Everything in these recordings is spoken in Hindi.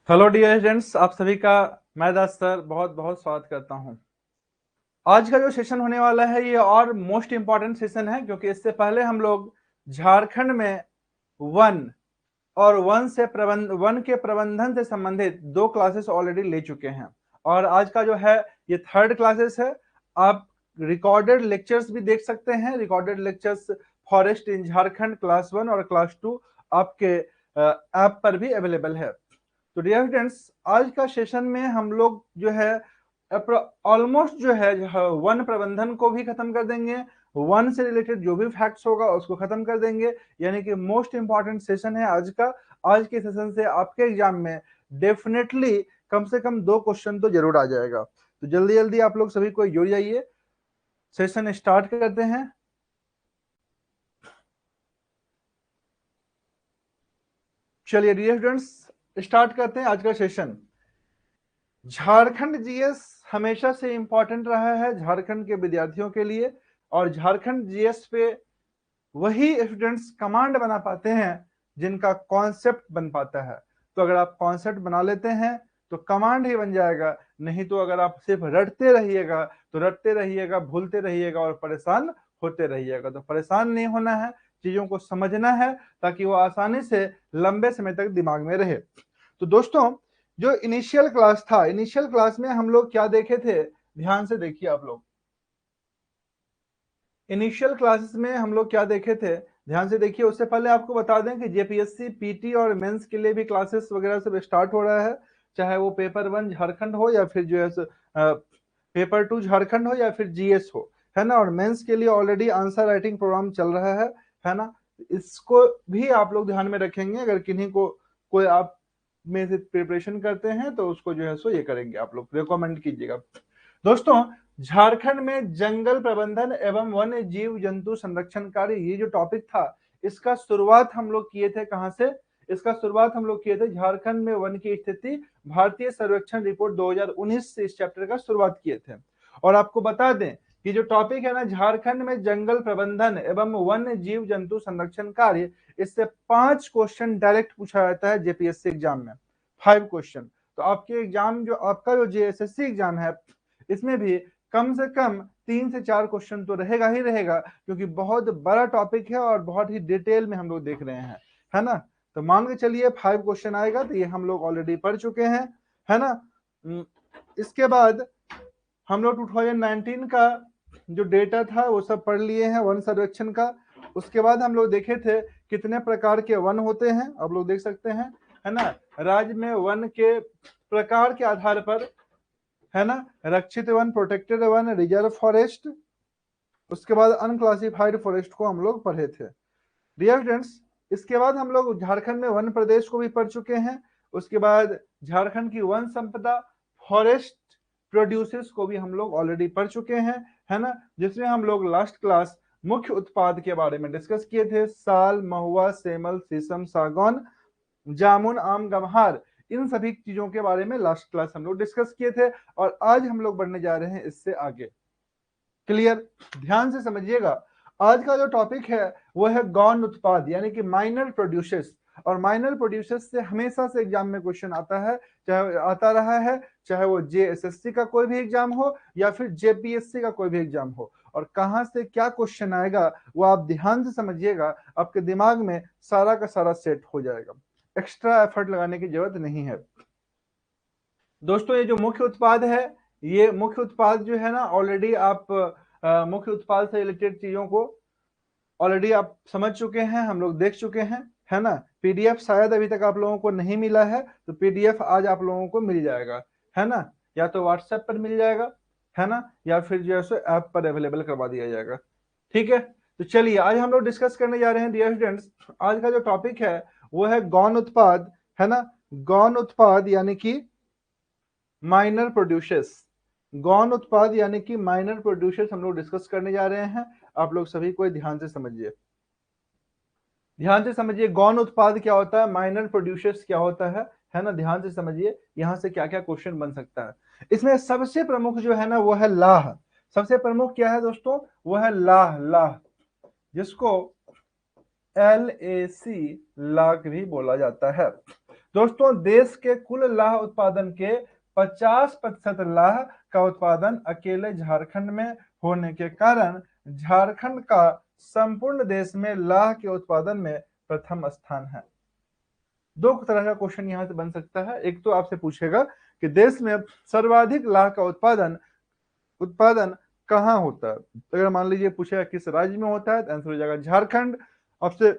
हेलो डियर स्टूडेंट्स, आप सभी का मैं दास सर बहुत बहुत स्वागत करता हूं। आज का जो सेशन होने वाला है ये और मोस्ट इम्पॉर्टेंट सेशन है, क्योंकि इससे पहले हम लोग झारखंड में वन और वन के प्रबंधन से संबंधित दो क्लासेस ऑलरेडी ले चुके हैं। और आज का जो है ये थर्ड क्लासेस है। आप रिकॉर्डेड लेक्चर्स भी देख सकते हैं। रिकॉर्डेड लेक्चर्स फॉरेस्ट इन झारखंड क्लास 1 और क्लास 2 आपके ऐप पर भी अवेलेबल है। तो डियर स्टूडेंट्स, आज का सेशन में हम लोग जो है ऑलमोस्ट जो है वन प्रबंधन को भी खत्म कर देंगे। वन से रिलेटेड जो भी फैक्ट्स होगा उसको खत्म कर देंगे। यानी कि मोस्ट इंपॉर्टेंट सेशन है आज का। आज के सेशन से आपके एग्जाम में डेफिनेटली कम से कम 2 क्वेश्चन तो जरूर आ जाएगा। तो जल्दी जल्दी आप लोग सभी को जुड़ जाइए, सेशन स्टार्ट करते हैं। चलिए डियर स्टूडेंट्स, स्टार्ट करते हैं आज का सेशन। झारखंड जीएस हमेशा से इंपॉर्टेंट रहा है झारखंड के विद्यार्थियों के लिए, और झारखंड जीएस पे वही स्टूडेंट्स कमांड बना पाते हैं जिनका कॉन्सेप्ट बन पाता है। तो अगर आप कॉन्सेप्ट बना लेते हैं तो कमांड ही बन जाएगा, नहीं तो अगर आप सिर्फ रटते रहिएगा तो रटते रहिएगा, भूलते रहिएगा और परेशान होते रहिएगा। तो परेशान नहीं होना है, चीजों को समझना है ताकि वो आसानी से लंबे समय तक दिमाग में रहे। तो दोस्तों, जो इनिशियल क्लास था, इनिशियल क्लास में हम लोग क्या देखे थे, ध्यान से देखिए आप लोग। इनिशियल क्लासेस में हम लोग क्या देखे थे, ध्यान से देखिए। उससे पहले आपको बता दें कि जेपीएससी पीटी और मेंस के लिए भी क्लासेस वगैरह सब स्टार्ट हो रहा है। चाहे वो पेपर 1 झारखंड हो या फिर जो है पेपर 2 झारखंड हो या फिर जीएस हो, है ना। और मेंस के लिए ऑलरेडी आंसर राइटिंग प्रोग्राम चल रहा है ना। इसको भी आप लोग ध्यान में रखेंगे। अगर किन्हीं को कोई आप में से प्रिपरेशन करते हैं तो उसको जो है सो ये करेंगे, आप लोग रिकमेंड कीजिएगा। दोस्तों, झारखंड में जंगल प्रबंधन एवं वन्य जीव जंतु संरक्षण कार्य, ये जो टॉपिक था, इसका शुरुआत हम लोग किए थे कहां से? इसका शुरुआत हम लोग किए थे झारखंड में वन की स्थिति, भारतीय सर्वेक्षण रिपोर्ट 2019 से इस चैप्टर का शुरुआत किए थे। और आपको बता दें कि जो टॉपिक है ना, झारखंड में जंगल प्रबंधन एवं वन्य जीव जंतु संरक्षण कार्य, इससे 5 क्वेश्चन डायरेक्ट पूछा जाता है जेपीएससी एग्जाम में, 5 क्वेश्चन। तो आपके एग्जाम जो आपका जो जेएसएससी एग्जाम है, इसमें भी कम से कम 3 से 4 क्वेश्चन तो रहेगा ही रहेगा, क्योंकि बहुत बड़ा टॉपिक है और बहुत ही डिटेल में हम लोग देख रहे हैं, है ना। तो मान के चलिए 5 क्वेश्चन आएगा, तो ये हम लोग ऑलरेडी पढ़ चुके हैं, है ना। इसके बाद हम लोग 2019 का जो डेटा था वो सब पढ़ लिए हैं वन सर्वेक्षण का। उसके बाद हम लोग देखे थे कितने प्रकार के वन होते हैं, आप लोग देख सकते हैं, है ना। राज्य में वन के प्रकार के आधार पर, है ना, रक्षित वन, प्रोटेक्टेड वन, रिजर्व फॉरेस्ट, उसके बाद अनक्लासिफाइड फॉरेस्ट को हम लोग पढ़े थे। डियर फ्रेंड्स, इसके बाद हम लोग झारखंड में वन प्रदेश को भी पढ़ चुके हैं। उसके बाद झारखंड की वन संपदा, फॉरेस्ट प्रोड्यूसेस को भी हम लोग ऑलरेडी पढ़ चुके हैं, है ना। जिसमें हम लोग लास्ट क्लास मुख्य उत्पाद के बारे में डिस्कस किए थे। साल, महुआ, सेमल, शीशम, सागौन, जामुन, आम, गम्हार, इन सभी चीजों के बारे में लास्ट क्लास हम लोग डिस्कस किए थे। और आज हम लोग बढ़ने जा रहे हैं इससे आगे। क्लियर? ध्यान से समझिएगा। आज का जो टॉपिक है वो है गौण उत्पाद, यानी कि माइनर प्रोड्यूसर्स। और माइनर प्रोड्यूसर्स से हमेशा से एग्जाम में क्वेश्चन आता है, चाहे आता रहा है, चाहे वो जेएसएससी का कोई भी एग्जाम हो या फिर जेपीएससी का कोई भी एग्जाम हो। और कहां से क्या क्वेश्चन आएगा वो आप ध्यान से समझिएगा, आपके दिमाग में सारा का सारा सेट हो जाएगा। एक्स्ट्रा एफर्ट लगाने की जरूरत नहीं है। दोस्तों, ये जो मुख्य उत्पाद है, ये मुख्य उत्पाद जो है ना, ऑलरेडी आप मुख्य उत्पाद से रिलेटेड चीजों को ऑलरेडी आप समझ चुके हैं, हम लोग देख चुके हैं, है ना। पीडीएफ शायद अभी तक आप लोगों को नहीं मिला है, तो पीडीएफ आज आप लोगों को मिल जाएगा, है ना। या तो व्हाट्सएप पर मिल जाएगा, है ना, या फिर जो है सो ऐप पर अवेलेबल करवा दिया जाएगा। ठीक है, तो चलिए आज हम लोग डिस्कस करने जा रहे हैं डियर स्टूडेंट्स। आज का जो टॉपिक है वो है गौण उत्पाद, है ना। गौण उत्पाद यानी कि माइनर प्रोड्यूसर्स, गौण उत्पाद यानी कि माइनर प्रोड्यूसर्स हम लोग डिस्कस करने जा रहे हैं। आप लोग सभी को ध्यान से समझिए, ध्यान से समझिए। गौण उत्पाद क्या होता है, माइनर प्रोड्यूसर्स क्या होता है ना। ध्यान से समझिए यहां से क्या क्या क्वेश्चन बन सकता है। इसमें सबसे प्रमुख जो है ना वो है लाह। सबसे प्रमुख क्या है दोस्तों? वो है लाह। लाह, जिसको LAC लाख भी बोला जाता है। दोस्तों देश के कुल लाह उत्पादन के 50% लाह का उत्पादन अकेले झारखंड में होने के कारण झारखंड का संपूर्ण देश में लाह के उत्पादन में प्रथम स्थान है। दो तरह का क्वेश्चन यहां से बन सकता है। एक तो आपसे पूछेगा कि देश में सर्वाधिक लाह का उत्पादन उत्पादन कहाँ होता है। तो अगर मान लीजिए पूछेगा किस राज्य में होता है तो आंसर हो जाएगा झारखंड। आपसे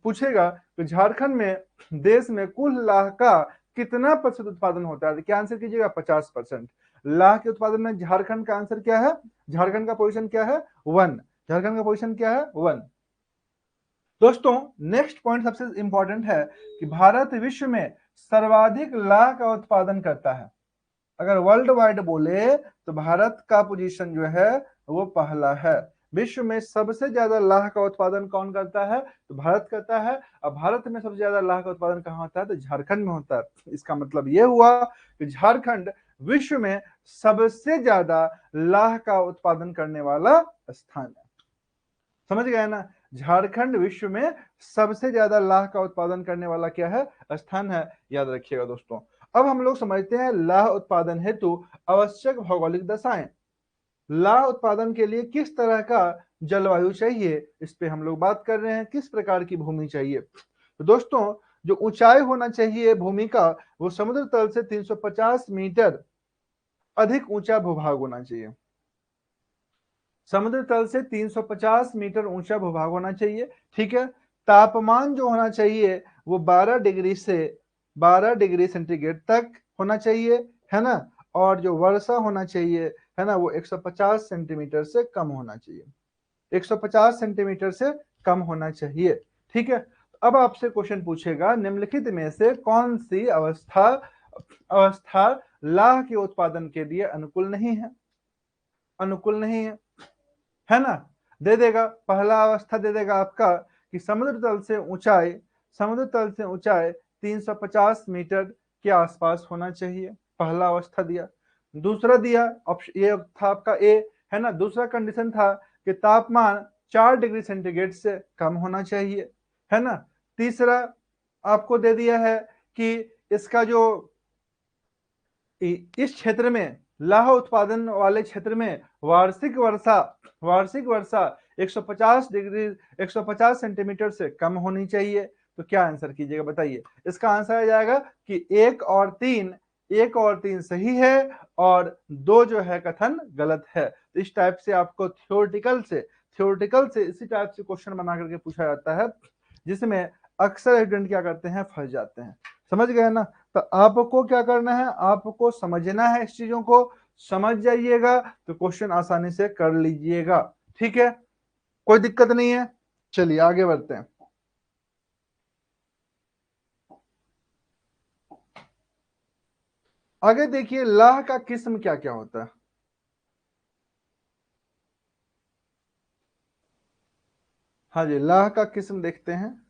पूछेगा कि झारखंड में देश में कुल लाह का कितना प्रतिशत उत्पादन होता है, तो क्या आंसर कीजिएगा 50%। लाह के उत्पादन में झारखंड का आंसर क्या है, झारखंड का पोजीशन क्या है 1। झारखंड का पोजीशन क्या है 1। दोस्तों नेक्स्ट पॉइंट सबसे इंपॉर्टेंट है कि भारत विश्व में सर्वाधिक लाह का उत्पादन करता है। अगर वर्ल्ड वाइड बोले तो भारत का पोजीशन जो है वो पहला है। विश्व में सबसे ज्यादा लाह का उत्पादन कौन करता है, तो भारत करता है। अब भारत में सबसे ज्यादा लाह का उत्पादन कहाँ होता है, तो झारखंड में होता है। इसका मतलब ये हुआ कि झारखंड विश्व में सबसे ज्यादा लाह का उत्पादन करने वाला स्थान है। समझ गए ना, झारखंड विश्व में सबसे ज्यादा लाह का उत्पादन करने वाला क्या है, स्थान है। याद रखिएगा दोस्तों। अब हम लोग समझते हैं लाह उत्पादन हेतु आवश्यक भौगोलिक दशाएं। लाह उत्पादन के लिए किस तरह का जलवायु चाहिए, इस पे हम लोग बात कर रहे हैं। किस प्रकार की भूमि चाहिए, तो दोस्तों जो ऊंचाई होना चाहिए भूमि का वो समुद्र तल से 350 मीटर अधिक ऊंचा भूभाग होना चाहिए। समुद्र तल से 350 मीटर ऊंचा भूभाग होना चाहिए। ठीक है। तापमान जो होना चाहिए वो 12 डिग्री सेंटीग्रेड तक होना चाहिए, है ना। और जो वर्षा होना चाहिए, है ना, वो 150 सेंटीमीटर से कम होना चाहिए। 150 सेंटीमीटर से कम होना चाहिए। ठीक है। अब आपसे क्वेश्चन पूछेगा निम्नलिखित में से कौन सी अवस्था लाह के उत्पादन के लिए अनुकूल नहीं है। अनुकूल नहीं है ना। दे देगा, पहला अवस्था दे देगा आपका कि समुद्र तल से ऊंचाई 350 मीटर के आसपास होना चाहिए। पहला अवस्था दिया। दूसरा दिया ऑप्शन ये था आपका ए, है ना। दूसरा कंडीशन था कि तापमान 4 डिग्री सेंटीग्रेड से कम होना चाहिए, है ना। तीसरा आपको दे दिया है कि इसका जो इस क्षेत्र में लाह उत्पादन वाले क्षेत्र में वार्षिक वर्षा 150 सेंटीमीटर से कम होनी चाहिए। तो क्या आंसर कीजिएगा बताइए। इसका आंसर आ जाएगा कि 1 और 3 सही है और 2 जो है कथन गलत है। तो इस टाइप से आपको थ्योरेटिकल से इसी टाइप से क्वेश्चन बना करके पूछा जाता है, जिसमें अक्सर स्टूडेंट क्या करते हैं, फंस जाते हैं। समझ गए ना। तो आपको क्या करना है, आपको समझना है, इस चीजों को समझ जाइएगा तो क्वेश्चन आसानी से कर लीजिएगा। ठीक है, कोई दिक्कत नहीं है। चलिए आगे बढ़ते हैं। आगे देखिए लाह का किस्म क्या क्या होता है। हाँ जी, लाह का किस्म देखते हैं।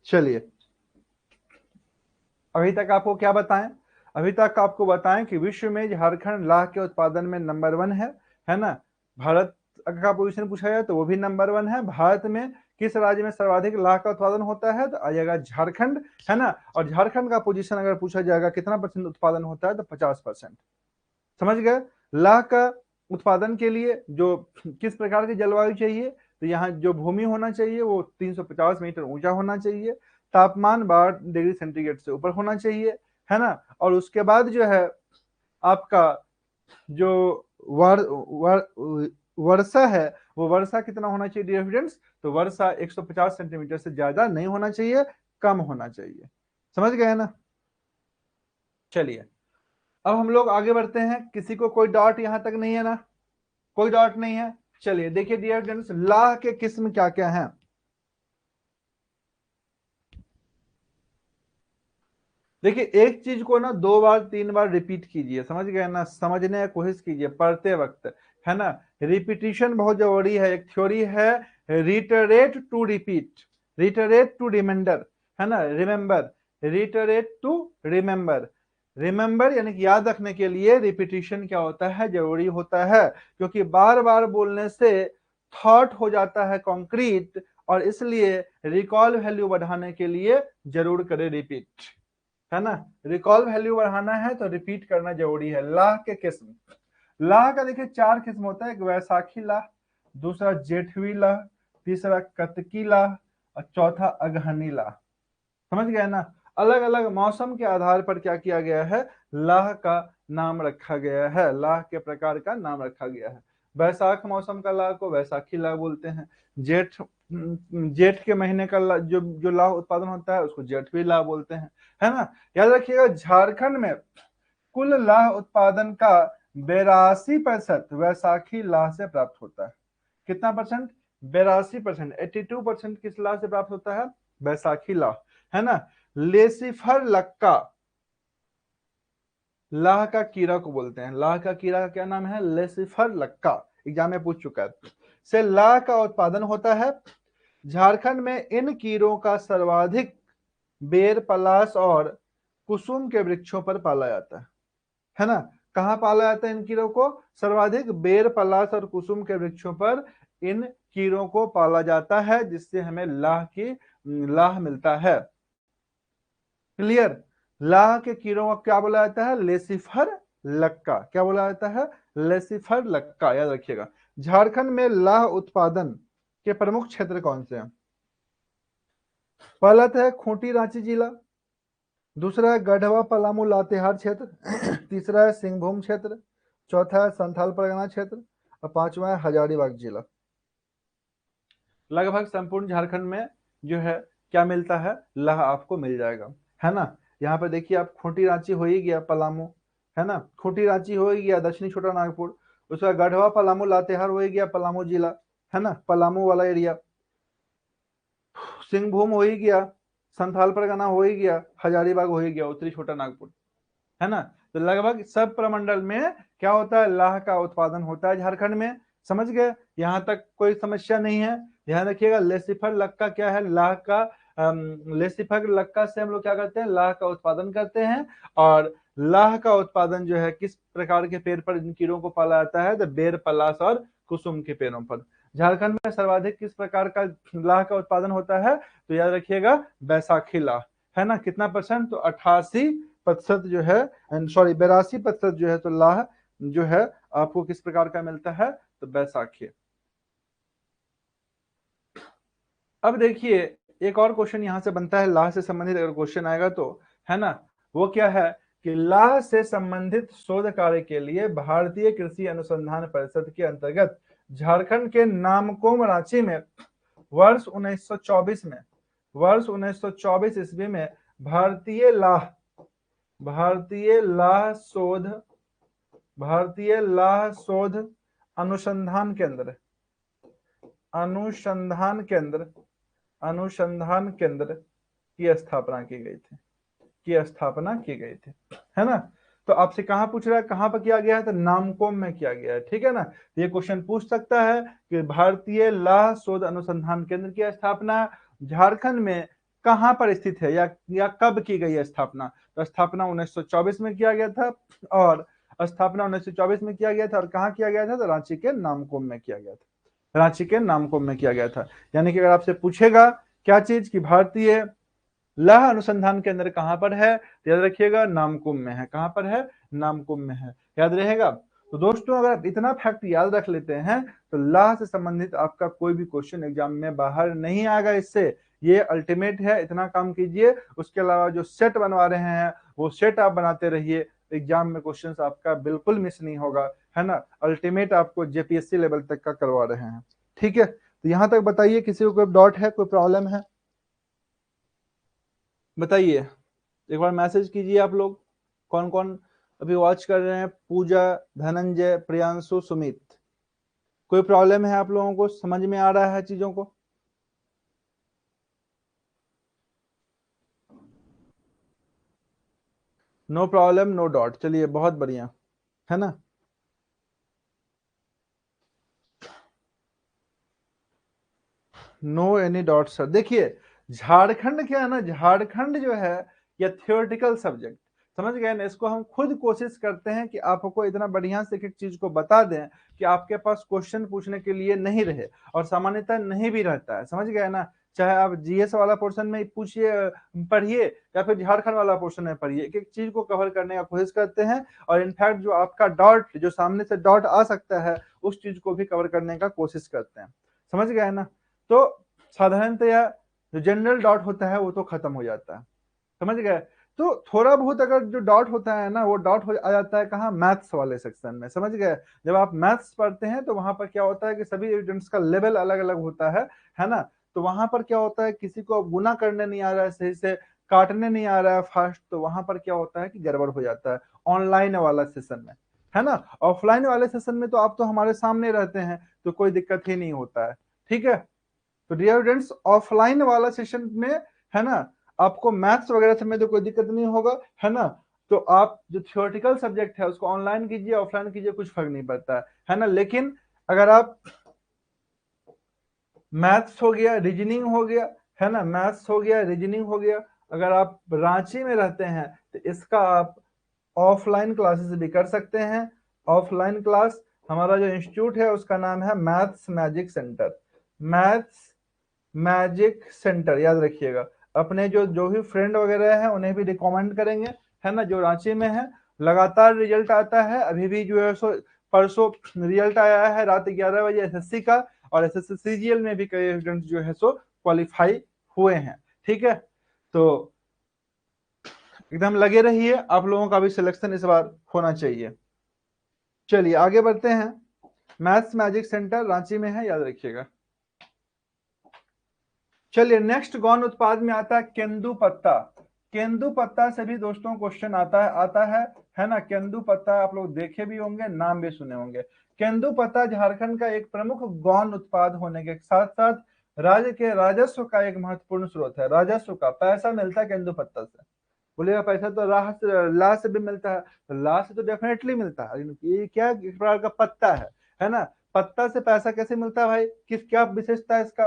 चलिए अभी तक आपको क्या बताएं, अभी तक आपको बताएं कि विश्व में झारखंड लाह के उत्पादन में नंबर 1 है ना। भारत का पोजीशन पूछा जाए तो वो भी नंबर 1 है। भारत में किस राज्य में सर्वाधिक लाह का उत्पादन होता है, तो आ जाएगा झारखंड, है ना। और झारखंड का पोजीशन अगर पूछा जाएगा कितना % उत्पादन होता है, तो 50%। समझ गए। लाह का उत्पादन के लिए जो किस प्रकार की जलवायु चाहिए, तो यहाँ जो भूमि होना चाहिए वो 350 मीटर ऊंचा होना चाहिए। तापमान 12 डिग्री सेंटीग्रेड से ऊपर होना चाहिए, है ना। और उसके बाद जो है आपका जो वर्षा है वो वर्षा कितना होना चाहिए डियर स्टूडेंट्स, तो वर्षा 150 सेंटीमीटर से ज्यादा नहीं होना चाहिए, कम होना चाहिए। समझ गए ना। चलिए अब हम लोग आगे बढ़ते हैं। किसी को कोई डाउट यहां तक नहीं है ना, कोई डाउट नहीं है। चलिए देखिए डियर स्टूडेंट्स लाह के किस्म क्या क्या हैं। देखिए एक चीज को ना 2 बार 3 बार रिपीट कीजिए, समझ गए ना, समझने की कोशिश कीजिए पढ़ते वक्त, है ना। रिपीटिशन बहुत जरूरी है। एक थ्योरी है reiterate to repeat, reiterate to remember, है ना, remember, reiterate to remember. Remember यानी कि याद रखने के लिए रिपीटिशन क्या होता है, जरूरी होता है। क्योंकि बार बार बोलने से थॉट हो जाता है कॉन्क्रीट, और इसलिए रिकॉल वैल्यू बढ़ाने के लिए जरूर करें रिपीट, है ना। रिकॉल वैल्यू बढ़ाना है तो रिपीट करना जरूरी है। लाह के किस्म, लाह का देखिए 4 किस्म होता है, एक वैसाखी लाह, दूसरा जेठवी लाह, तीसरा कतकी लाह और चौथा अगहनी लाह। समझ गए ना। अलग अलग मौसम के आधार पर क्या किया गया है, लाह का नाम रखा गया है, लाह के प्रकार का नाम रखा गया है। वैसाख मौसम का लाह को वैसाखी लाह बोलते हैं। जेठ जेठ के महीने का जो जो लाह उत्पादन होता है उसको जेठवी लाह बोलते हैं, है ना। याद रखिएगा झारखंड में कुल लाह उत्पादन का 82% वैसाखी लाह से प्राप्त होता है। कितना परसेंट, 82%, 82% किस लाह से प्राप्त होता है, वैसाखी लाह, है ना। लेसिफर लक्का लाह का कीड़ा को बोलते हैं, लाह का कीड़ा का क्या नाम है, लेसिफर लक्का, एग्जाम में पूछ चुका है। से लाह का उत्पादन होता है। झारखंड में इन कीड़ों का सर्वाधिक बेर, पलाश और कुसुम के वृक्षों पर पाला जाता है ना। कहाँ पाला जाता है इन कीड़ों को, सर्वाधिक बेर, पलाश और कुसुम के वृक्षों पर इन कीड़ों को पाला जाता है, जिससे हमें लाह मिलता है। क्लियर। लाह के कीड़ों को क्या बोला जाता है, लेसिफर लक्का, क्या बोला जाता है, लेसिफर लक्का, याद रखिएगा। झारखंड में लाह उत्पादन के प्रमुख क्षेत्र कौन से हैं, पहला तो है खूंटी रांची जिला, दूसरा है गढ़वा पलामू लातेहार क्षेत्र, तीसरा है सिंहभूम क्षेत्र, चौथा है संथाल परगना क्षेत्र और पांचवा है हजारीबाग जिला। लगभग संपूर्ण झारखंड में जो है क्या मिलता है, लाह आपको मिल जाएगा, है ना। यहाँ पे देखिए आप खूंटी रांची हो ही गया, पलामू, है ना, खूंटी रांची हो ही गया, दक्षिणी छोटा नागपुर, उसका गढ़वा पलामू लातेहार हो ही गया, पलामू जिला, है ना, पलामू वाला एरिया, सिंहभूम हो ही गया, संथाल परगना हो ही गया, हजारीबाग हो ही गया, उत्तरी छोटा नागपुर, है ना। तो लगभग सब प्रमंडल में क्या होता है, लाह का उत्पादन होता है झारखंड में। समझ गए, यहां तक कोई समस्या नहीं है। ध्यान रखिएगा, लेसिफर लक्का क्या है, लाह का लेसिफर लक्का से हम लोग क्या करते हैं, लाह का उत्पादन करते हैं। और लाह का उत्पादन जो है किस प्रकार के पेड़ पर इन कीड़ों को पाला जाता है, तो बेर, पलाश और कुसुम के पेड़ों पर। झारखंड में सर्वाधिक किस प्रकार का लाह का उत्पादन होता है, तो याद रखिएगा बैसाखी लाह, है ना। कितना परसेंट, तो 88% जो है, सॉरी 82% जो है, तो लाह जो है आपको किस प्रकार का मिलता है, तो बैसाखी। अब देखिए एक और क्वेश्चन यहां से बनता है, लाह से संबंधित अगर क्वेश्चन आएगा तो, है ना, वो क्या है कि लाह से संबंधित शोध कार्य के लिए भारतीय कृषि अनुसंधान परिषद के अंतर्गत झारखंड के नामकोम रांची में वर्ष 1924 में, वर्ष 1924 ईस्वी में भारतीय लाह शोध, भारतीय लाह शोध अनुसंधान केंद्र, अनुसंधान केंद्र की स्थापना की गई थी, है ना। तो आपसे कहां पूछ रहा है, कहां पर किया गया है, तो नामकोम में किया गया है, ठीक है ना। ये क्वेश्चन पूछ सकता है कि भारतीय लाह शोध अनुसंधान केंद्र की स्थापना झारखंड में कहां पर स्थित है, या कब की गई है स्थापना, तो स्थापना 1924 में किया गया था, और स्थापना 1924 में किया गया था, और कहाँ किया गया था, तो रांची के नामकोम में किया गया था, रांची के नामकोम में किया गया था। यानी कि अगर आपसे पूछेगा क्या चीज की भारतीय लाह अनुसंधान केंद्र कहां पर है, तो याद रखिएगा नामकुम में है, कहां पर है, नामकुम में है, याद रहेगा। तो दोस्तों अगर आप इतना फैक्ट याद रख लेते हैं तो लाह से संबंधित आपका कोई भी क्वेश्चन एग्जाम में बाहर नहीं आएगा। इससे ये अल्टीमेट है, इतना काम कीजिए। उसके अलावा जो सेट बनवा रहे हैं वो सेट आप बनाते रहिए, एग्जाम में क्वेश्चन आपका बिल्कुल मिस नहीं होगा, है ना। अल्टीमेट आपको जेपीएससी लेवल तक का करवा रहे हैं, ठीक है। तो यहां तक बताइए, किसी को कोई डाउट है, कोई प्रॉब्लम है, बताइए। एक बार मैसेज कीजिए आप लोग, कौन कौन अभी वॉच कर रहे हैं, पूजा, धनंजय, प्रियांशु, सुमित, कोई प्रॉब्लम है आप लोगों को, समझ में आ रहा है चीजों को, नो प्रॉब्लम नो डाउट, चलिए बहुत बढ़िया, है ना। No any doubt sir. देखिए झारखंड क्या है ना, झारखंड जो है ये थियोरेटिकल सब्जेक्ट, समझ गए ना। इसको हम खुद कोशिश करते हैं कि आपको इतना बढ़िया से एक चीज को बता दें कि आपके पास क्वेश्चन पूछने के लिए नहीं रहे, और सामान्यतः नहीं भी रहता है। समझ गए ना। चाहे आप जीएस वाला पोर्शन में पूछिए, पढ़िए, या फिर झारखंड वाला पोर्शन में पढ़िए, एक एक चीज को कवर करने का कोशिश करते हैं। और इनफैक्ट जो आपका डॉट, जो सामने से डॉट आ सकता है, उस चीज को भी कवर करने का कोशिश करते हैं। समझ गए ना। तो साधारणतया जो जनरल डॉट होता है वो तो खत्म हो जाता है। समझ गए। तो थोड़ा बहुत अगर जो डॉट होता है ना, वो डॉट हो आ जाता है कहाँ, मैथ्स वाले सेक्शन में। समझ गए। जब आप मैथ्स पढ़ते हैं तो वहां पर क्या होता है कि सभी एविडेंस का लेवल अलग अलग होता है ना। तो वहां पर क्या होता है, किसी को गुना करने नहीं आ रहा है सही से, काटने नहीं आ रहा है फास्ट, तो वहां पर क्या होता है कि गड़बड़ हो जाता है ऑनलाइन वाला सेशन में, है ना। ऑफलाइन वाले सेशन में तो आप तो हमारे सामने रहते हैं, तो कोई दिक्कत ही नहीं होता है। ठीक है। तो डियर स्टूडेंट्स, ऑफलाइन वाला सेशन में, है ना, आपको मैथ्स वगैरह से में तो कोई दिक्कत नहीं होगा, है ना। तो आप जो थियोरेटिकल सब्जेक्ट है उसको ऑनलाइन कीजिए ऑफलाइन कीजिए, कुछ फर्क नहीं पड़ता है ना। लेकिन अगर आप मैथ्स हो गया, रीजनिंग हो गया, है ना, मैथ्स हो गया, रीजनिंग हो गया, अगर आप रांची में रहते हैं तो इसका आप ऑफलाइन क्लासेस भी कर सकते हैं। ऑफलाइन क्लास, हमारा जो इंस्टीट्यूट है उसका नाम है maths magic centre. Maths magic centre, याद रखिएगा। अपने जो जो भी फ्रेंड वगैरह है उन्हें भी रिकमेंड करेंगे, है ना, जो रांची में है। लगातार रिजल्ट आता है, अभी भी जो है सो परसों रिजल्ट आया है रात 11 बजे एसएससी का, और एसएससी सीजीएल में भी कई स्टूडेंट जो है सो क्वालिफाई हुए हैं। ठीक है। तो एकदम लगे रहिए, आप लोगों का भी सिलेक्शन इस बार होना चाहिए। चलिए आगे बढ़ते हैं। मैथ्स मैजिक सेंटर रांची में है, याद रखिएगा। चलिए नेक्स्ट गौण उत्पाद में आता है केंदु पत्ता। केंदु पत्ता से भी दोस्तों क्वेश्चन आता है ना। केंदु पत्ता आप लोग देखे भी होंगे, नाम भी सुने होंगे। केंदु पत्ता झारखंड का एक प्रमुख गौण उत्पाद होने के साथ साथ राज्य के राजस्व का एक महत्वपूर्ण स्रोत है। राजस्व का पैसा मिलता है केंदु पत्ता से। बोलेगा पैसा तो राह से, ला से भी मिलता है, तो ला से तो डेफिनेटली मिलता है। ये क्या एक प्रकार का पत्ता है ना। पत्ता से पैसा कैसे मिलता है भाई, किस क्या विशेषता है इसका।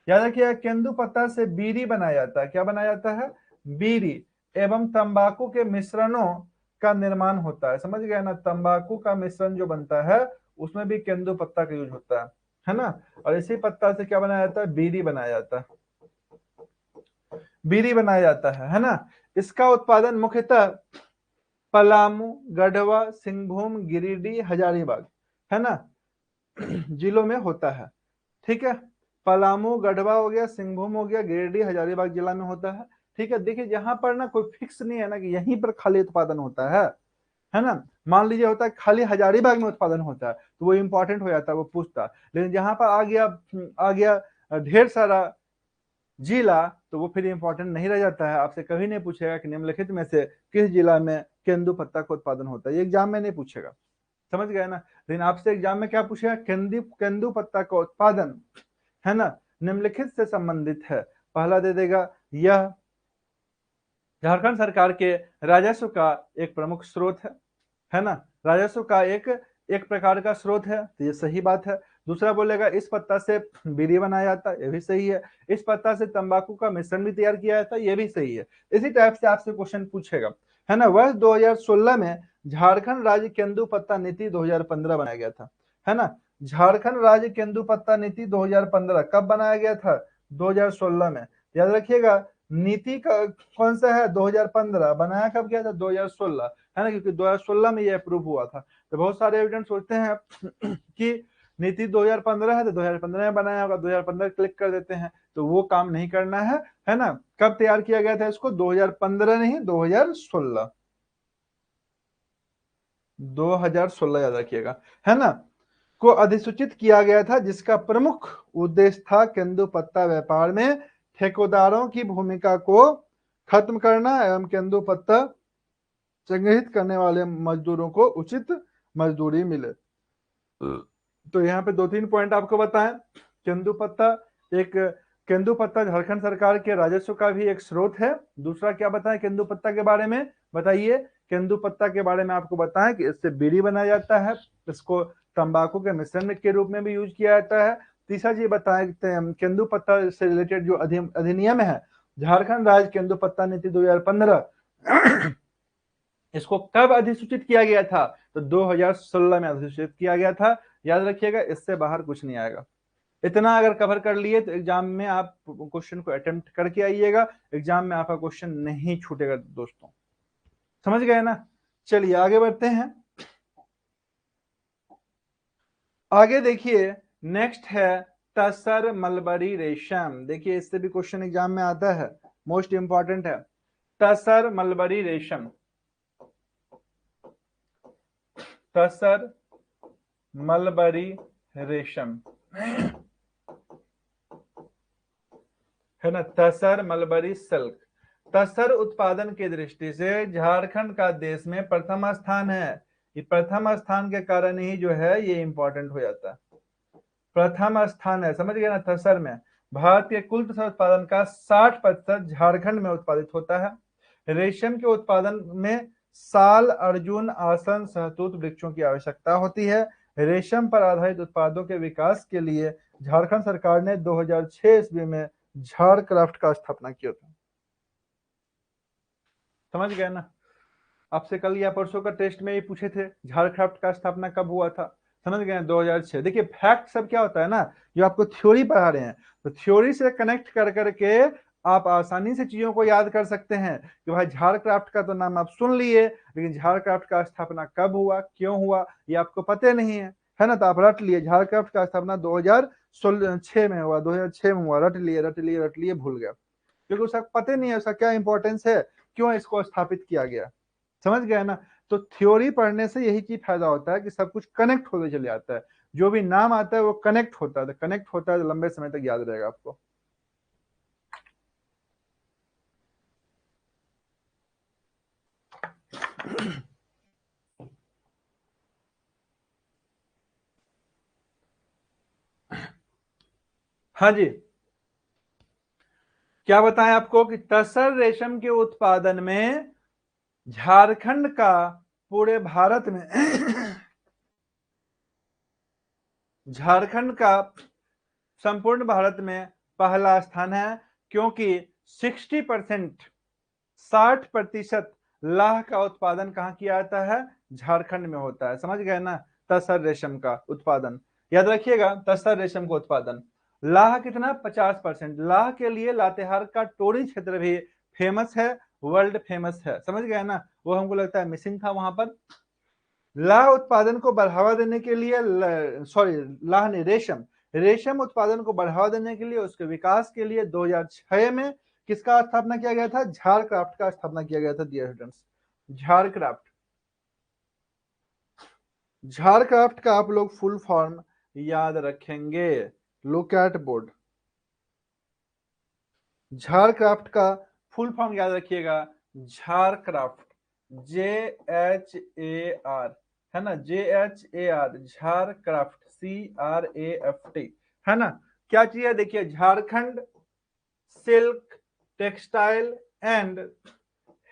याद रखिए, केंदु पत्ता से बीड़ी बनाया जाता है। क्या बनाया जाता है, बीड़ी एवं तंबाकू के मिश्रणों का निर्माण होता है। समझ गए ना। तंबाकू का मिश्रण जो बनता है उसमें भी केंदु पत्ता का यूज होता है ना। और इसी पत्ता से क्या बनाया जाता है, बीड़ी बनाया जाता है। बीड़ी बनाया जाता है ना। इसका उत्पादन मुख्यतः पलामू, गढ़वा, सिंहभूम, गिरिडीह, हजारीबाग, है ना, जिलों में होता है। ठीक है। पलामू, गढ़वा हो गया, सिंहभूम हो गया, गिरिडीह, हजारीबाग जिला में होता है। ठीक है। देखिए यहाँ पर ना कोई फिक्स नहीं है ना कि यहीं पर खाली उत्पादन होता है ना। मान लीजिए होता है खाली हजारीबाग में उत्पादन होता है तो वो इंपॉर्टेंट हो जाता है, वो पूछता। लेकिन जहां पर आ गया ढेर सारा जिला, तो वो फिर इंपॉर्टेंट नहीं रह जाता है। आपसे कभी नहीं पूछेगा कि निम्नलिखित में से किस जिला में केंदु पत्ता का उत्पादन होता है, ये एग्जाम में नहीं पूछेगा। समझ गए ना। लेकिन आपसे एग्जाम में क्या पूछेगा, केंदु पत्ता का उत्पादन, है ना, निम्नलिखित से संबंधित है। पहला दे देगा, यह झारखंड सरकार के राजस्व का एक प्रमुख स्रोत है ना। राजस्व का एक प्रकार का स्रोत है, तो ये सही बात है। दूसरा बोलेगा इस पत्ता से बीड़ी बनाया जाता है, ये भी सही है। इस पत्ता से तंबाकू का मिश्रण भी तैयार किया जाता है, ये भी सही है। इसी टाइप से आपसे क्वेश्चन पूछेगा, है ना। वर्ष 2016 में झारखंड राज्य केंदु पत्ता नीति 2015 बनाया गया था, है ना। झारखंड राज्य केंदु पत्ता नीति 2015 कब बनाया गया था, 2016 में। याद रखिएगा, नीति का कौन सा है, 2015, बनाया कब गया था, 2016, है ना, क्योंकि 2016 में ये अप्रूव हुआ था। तो बहुत सारे एविडेंस सोचते हैं कि नीति 2015 है तो 2015 में बनाया होगा, 2015 क्लिक कर देते हैं, तो वो काम नहीं करना है ना। कब तैयार किया गया था इसको, 2015 नहीं, 2016, 2016 याद रखिएगा, है ना, को अधिसूचित किया गया था, जिसका प्रमुख उद्देश्य था केंदु पत्ता व्यापार में ठेकेदारों की भूमिका को खत्म करना एवं केंदु पत्ता संग्रहित करने वाले मजदूरों को उचित मजदूरी मिले। तो यहाँ पे 2-3 पॉइंट आपको बताएं। केंदु पत्ता एक केंदु पत्ता झारखंड सरकार के राजस्व का भी एक स्रोत है। दूसरा क्या बताएं केंदु पत्ता के बारे में, बताइए। केंदु पत्ता के बारे में आपको बताएं कि इससे बीड़ी बनाया जाता है, इसको तंबाकू के मिश्रण के रूप में भी यूज किया जाता है। तीसरा चीज बताएं, केंदु पत्ता से रिलेटेड जो अधिनियम है, झारखंड राज्य केंदु पत्ता नीति 2015 इसको कब अधिसूचित किया गया था? तो 2016 में अधिसूचित किया गया था। याद रखिएगा, इससे बाहर कुछ नहीं आएगा। इतना अगर कवर कर लिए तो एग्जाम में आप क्वेश्चन को अटेम्प्ट करके आइएगा, एग्जाम में आपका क्वेश्चन नहीं छूटेगा दोस्तों। समझ गए ना? चलिए आगे बढ़ते हैं। आगे देखिए, नेक्स्ट है तसर मलबरी रेशम। देखिए इससे भी क्वेश्चन एग्जाम में आता है, मोस्ट इंपॉर्टेंट है तसर मलबरी रेशम। तसर मलबरी रेशम है ना, तसर मलबरी सिल्क। तसर उत्पादन की दृष्टि से झारखंड का देश में प्रथम स्थान है। ये प्रथम स्थान के कारण ही जो है ये इंपॉर्टेंट हो जाता है। प्रथम स्थान है, समझ गए ना? तसर में भारत के कुल तसर उत्पादन का 60% झारखंड में उत्पादित होता है। रेशम के उत्पादन में साल, अर्जुन, आसन, सहतूत वृक्षों की आवश्यकता होती है। रेशम पर आधारित उत्पादों के विकास के लिए झारखंड सरकार ने 2006 ईस्वी में झारक्राफ्ट का स्थापना किया था। समझ गए ना? आपसे कल या परसों का टेस्ट में ये पूछे थे झारक्राफ्ट का स्थापना कब हुआ था। समझ गए? 2006। देखिए फैक्ट सब क्या होता है ना, जो आपको थ्योरी पढ़ा रहे हैं तो थ्योरी से कनेक्ट कर करके आप आसानी से चीजों को याद कर सकते हैं कि भाई झारक्राफ्ट का तो नाम आप सुन लिए, लेकिन झारक्राफ्ट का स्थापना कब हुआ, क्यों हुआ, ये आपको पता नहीं है ना? तो आप रट लिए झारक्राफ्ट का स्थापना 2006 में हुआ, 2006 में हुआ, रट लिए भूल गया, क्योंकि उसका पता नहीं है उसका क्या इंपॉर्टेंस है, क्यों इसको स्थापित किया गया। समझ गए ना? तो थ्योरी पढ़ने से यही चीज फायदा होता है कि सब कुछ कनेक्ट होते चले जाता है, जो भी नाम आता है वो कनेक्ट होता है, कनेक्ट होता है तो लंबे समय तक याद रहेगा आपको। हाँ जी, क्या बताएं आपको कि तसर रेशम के उत्पादन में झारखंड का पूरे भारत में झारखंड का संपूर्ण भारत में पहला स्थान है, क्योंकि 60%, 60% लाह का उत्पादन कहाँ किया जाता है? झारखंड में होता है। समझ गए ना? तसर रेशम का उत्पादन, याद रखिएगा, तसर रेशम का उत्पादन। लाह कितना? 50%। लाह के लिए लातेहार का टोरी क्षेत्र भी फेमस है, वर्ल्ड फेमस है। समझ गए ना? वो हमको लगता है मिसिंग था वहां पर। लाह उत्पादन को बढ़ावा देने के लिए, सॉरी लाह ने रेशम, रेशम उत्पादन को बढ़ावा देने के लिए, उसके विकास के लिए 2006 में किसका स्थापना किया गया था? झारक्राफ्ट का स्थापना किया गया था डियर स्टूडेंट्स। झारक्राफ्ट, झारक्राफ्ट का आप लोग फुल फॉर्म याद रखेंगे, लुक एट बोर्ड। झारक्राफ्ट का फुल फॉर्म याद रखिएगा, झारक्राफ्ट, JHAR, है ना, JHAR, झारक्राफ्ट, CRAFT, है ना। क्या चीज है? देखिए, Jharkhand silk textile and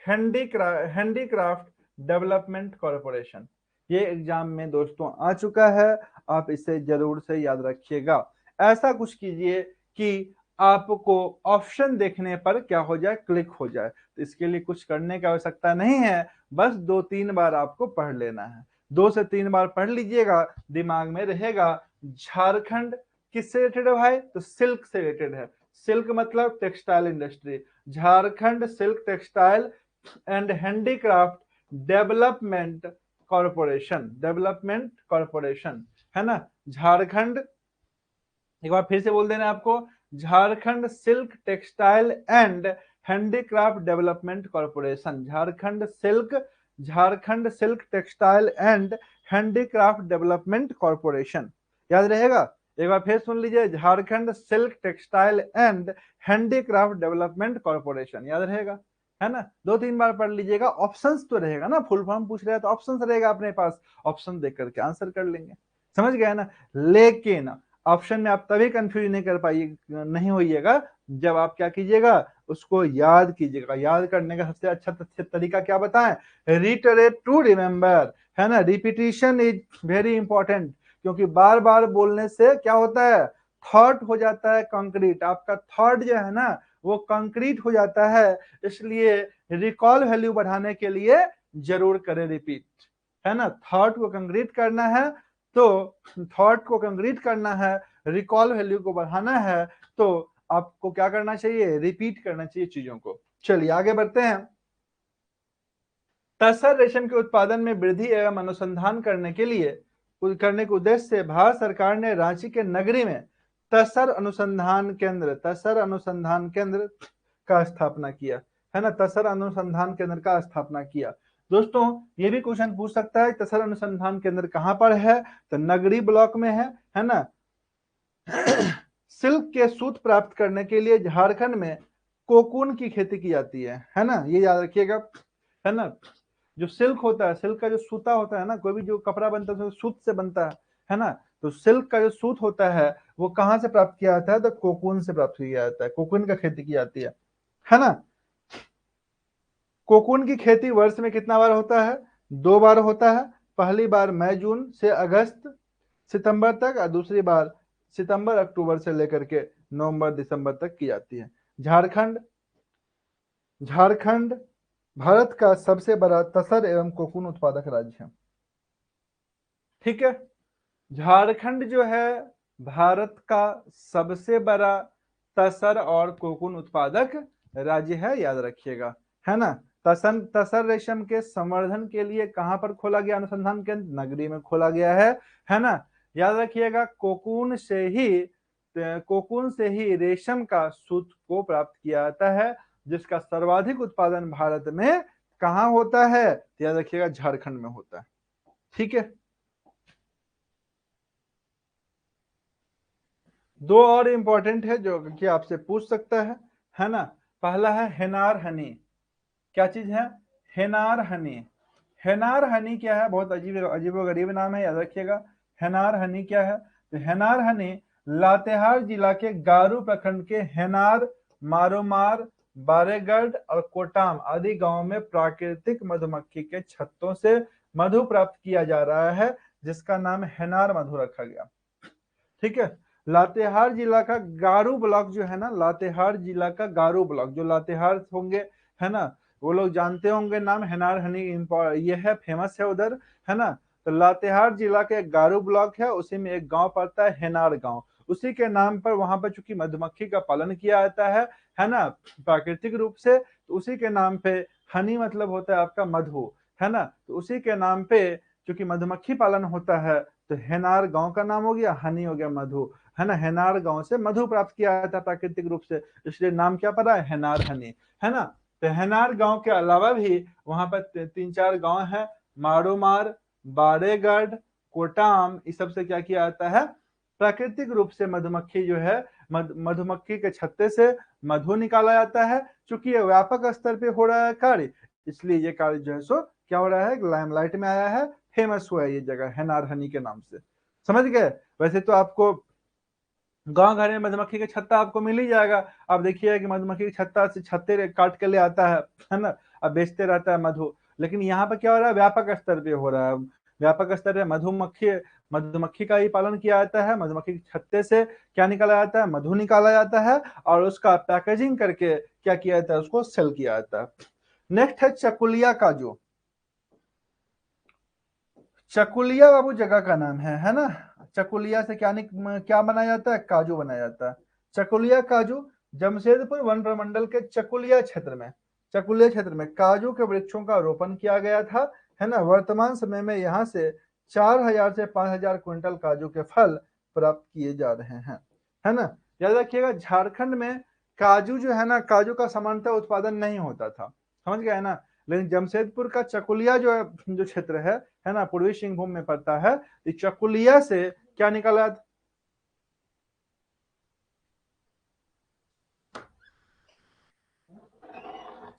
handicraft development corporation, ये एग्जाम में दोस्तों आ चुका है, आप इसे जरूर से याद रखिएगा। ऐसा कुछ कीजिए कि आपको ऑप्शन देखने पर क्या हो जाए? क्लिक हो जाए। तो इसके लिए कुछ करने की आवश्यकता नहीं है, बस 2-3 बार आपको पढ़ लेना है। 2 से 3 बार पढ़ लीजिएगा, दिमाग में रहेगा। झारखंड किससे रिलेटेड है भाई? तो सिल्क से रिलेटेड है। सिल्क मतलब textile industry. Jharkhand silk textile and handicraft development corporation, development corporation, है ना। झारखंड, एक बार फिर से बोल देना आपको, Jharkhand silk textile and handicraft development corporation, Jharkhand silk textile and handicraft development corporation, याद रहेगा। एक बार फिर सुन लीजिए, Jharkhand silk textile and handicraft development corporation, याद रहेगा, है ना। 2-3 बार पढ़ लीजिएगा, ऑप्शंस तो रहेगा ना, फुल फॉर्म पूछ रहे हैं तो ऑप्शंस रहेगा अपने पास, ऑप्शन देख करके आंसर कर लेंगे। समझ गए ना? लेकिन ऑप्शन में आप तभी कंफ्यूज नहीं कर पाइए, नहीं होइएगा, जब आप क्या कीजिएगा? उसको याद कीजिएगा। याद करने का सबसे अच्छा तरीका क्या बताएं? रिटरेट टू रिमेंबर, है ना। रिपीटिशन इज वेरी इंपॉर्टेंट, क्योंकि बार बार बोलने से क्या होता है? थॉट हो जाता है कंक्रीट, आपका थॉट जो है ना वो कंक्रीट हो जाता है। इसलिए रिकॉल वैल्यू बढ़ाने के लिए जरूर करें रिपीट, है ना। थॉट को कंक्रीट करना है तो थॉट को कंक्रीट करना है, रिकॉल वैल्यू को बढ़ाना है, तो आपको क्या करना चाहिए, रिपीट करना चाहिए चीजों को। चलिए आगे बढ़ते हैं। तसर रेशम के उत्पादन में वृद्धि एवं अनुसंधान करने के उद्देश्य से भारत सरकार ने रांची के नगरी में तसर अनुसंधान केंद्र का स्थापना किया, है ना। तसर अनुसंधान केंद्र का स्थापना किया। दोस्तों ये भी क्वेश्चन पूछ सकता है तसर अनुसंधान केंद्र कहां पर है, तो नगरी ब्लॉक में है ना। सिल्क के सूत प्राप्त करने के लिए झारखंड में कोकून की खेती की जाती है ना, ये याद रखिएगा, है ना। जो सिल्क होता है, सिल्क का जो सूता होता है ना, कोई भी जो कपड़ा बनता है सूत से बनता है ना। तो सिल्क का जो सूत होता है वो कहां से प्राप्त किया जाता है, तो कोकून से प्राप्त किया जाता है, कोकून का खेती की जाती है ना। कोकून की खेती वर्ष में कितना बार होता है, 2 बार होता है। पहली बार मई जून से अगस्त सितंबर तक, और दूसरी बार सितंबर अक्टूबर से लेकर के नवंबर दिसंबर तक की जाती है। झारखंड भारत का सबसे बड़ा तसर एवं कोकून उत्पादक राज्य है। ठीक है, झारखंड जो है भारत का सबसे बड़ा तसर और कोकून उत्पादक राज्य है, याद रखिएगा, है ना। तसर रेशम के संवर्धन के लिए कहां पर खोला गया अनुसंधान केंद्र, नगरी में खोला गया है ना। याद रखिएगा कोकून से ही रेशम का सूत को प्राप्त किया जाता है, जिसका सर्वाधिक उत्पादन भारत में कहां होता है, याद रखिएगा झारखंड में होता है। ठीक है, 2 और इंपॉर्टेंट है जो कि आपसे पूछ सकता है ना। पहला है हेनार हनी, क्या चीज है, हेनार हनी। हेनार हनी क्या है, बहुत अजीब गरीब नाम है, याद रखिएगा। हेनार हनी क्या है, तो हेनार हनी लातेहार जिला के गारू प्रखंड के हेनार, मारोमार, बारेगढ़ और कोटाम आदि गांवों में प्राकृतिक मधुमक्खी के छत्तों से मधु प्राप्त किया जा रहा है, जिसका नाम हेनार मधु रखा गया। ठीक है, लातेहार जिला का गारू ब्लॉक जो है ना, लातेहार जिला का गारू ब्लॉक, जो लातेहार होंगे, है ना, वो लोग जानते होंगे नाम हेनार हनी, ये है, फेमस है उधर, है ना। तो लातेहार जिला के एक गारू ब्लॉक है, उसी में एक गांव पड़ता है हेनार गांव, उसी के नाम पर वहां पर चूंकि मधुमक्खी का पालन किया जाता है ना, प्राकृतिक रूप से, तो उसी के नाम पे हनी मतलब होता है आपका मधु, है ना। तो उसी के नाम पे चूंकि मधुमक्खी पालन होता है, तो हेनार गांव का नाम हो गया, हनी हो गया मधु, है ना। हेनार गांव से मधु प्राप्त किया जाता है प्राकृतिक रूप से, इसलिए नाम क्या पड़ा है, हेनार हनी, है ना। तो हेनार गांव के अलावा भी वहां पर 3-4 गांव है, मारोमार, बारेगढ़, कोटाम, इस सब से क्या किया जाता है, प्राकृतिक रूप से मधुमक्खी जो है, मधुमक्खी के छत्ते से मधु निकाला जाता है। चूंकि ये व्यापक स्तर पे हो रहा है कार्य, इसलिए ये कार्य जो है सो क्या हो रहा है, लाइमलाइट में आया है, फेमस हुआ है ये जगह हेनार हनी के नाम से, समझ गए। वैसे तो आपको गांव घर में मधुमक्खी का छत्ता आपको मिल ही जाएगा। आप देखिए कि मधुमक्खी के छत्ता से छत्ते काट के ले आता है ना, अब बेचते रहता है मधु। लेकिन यहाँ पर क्या हो रहा है, व्यापक स्तर पे हो रहा है, व्यापक स्तर पे मधुमक्खी का ही पालन किया जाता है, मधुमक्खी के छत्ते से क्या निकाला जाता है, मधु निकाला जाता है, और उसका पैकेजिंग करके क्या किया जाता है, उसको सेल किया जाता है। नेक्स्ट है चकुलिया काजू। चकुलिया बाबू जगह का नाम है ना। चकुलिया से क्या बनाया जाता है, काजू बनाया जाता है। चकुलिया काजू जमशेदपुर वन प्रमंडल के चकुलिया क्षेत्र में काजू के वृक्षों का रोपण किया गया था, है ना। वर्तमान समय में यहाँ से 4000 से 5000 क्विंटल काजू के फल प्राप्त किए जा रहे हैं, है ना। याद रखिएगा झारखंड में काजू जो है ना, काजू का सामान्यतः उत्पादन नहीं होता था, समझ गए ना। लेकिन जमशेदपुर का चकुलिया जो क्षेत्र है ना, पूर्वी सिंहभूम में पड़ता है, इस चकुलिया से क्या निकला,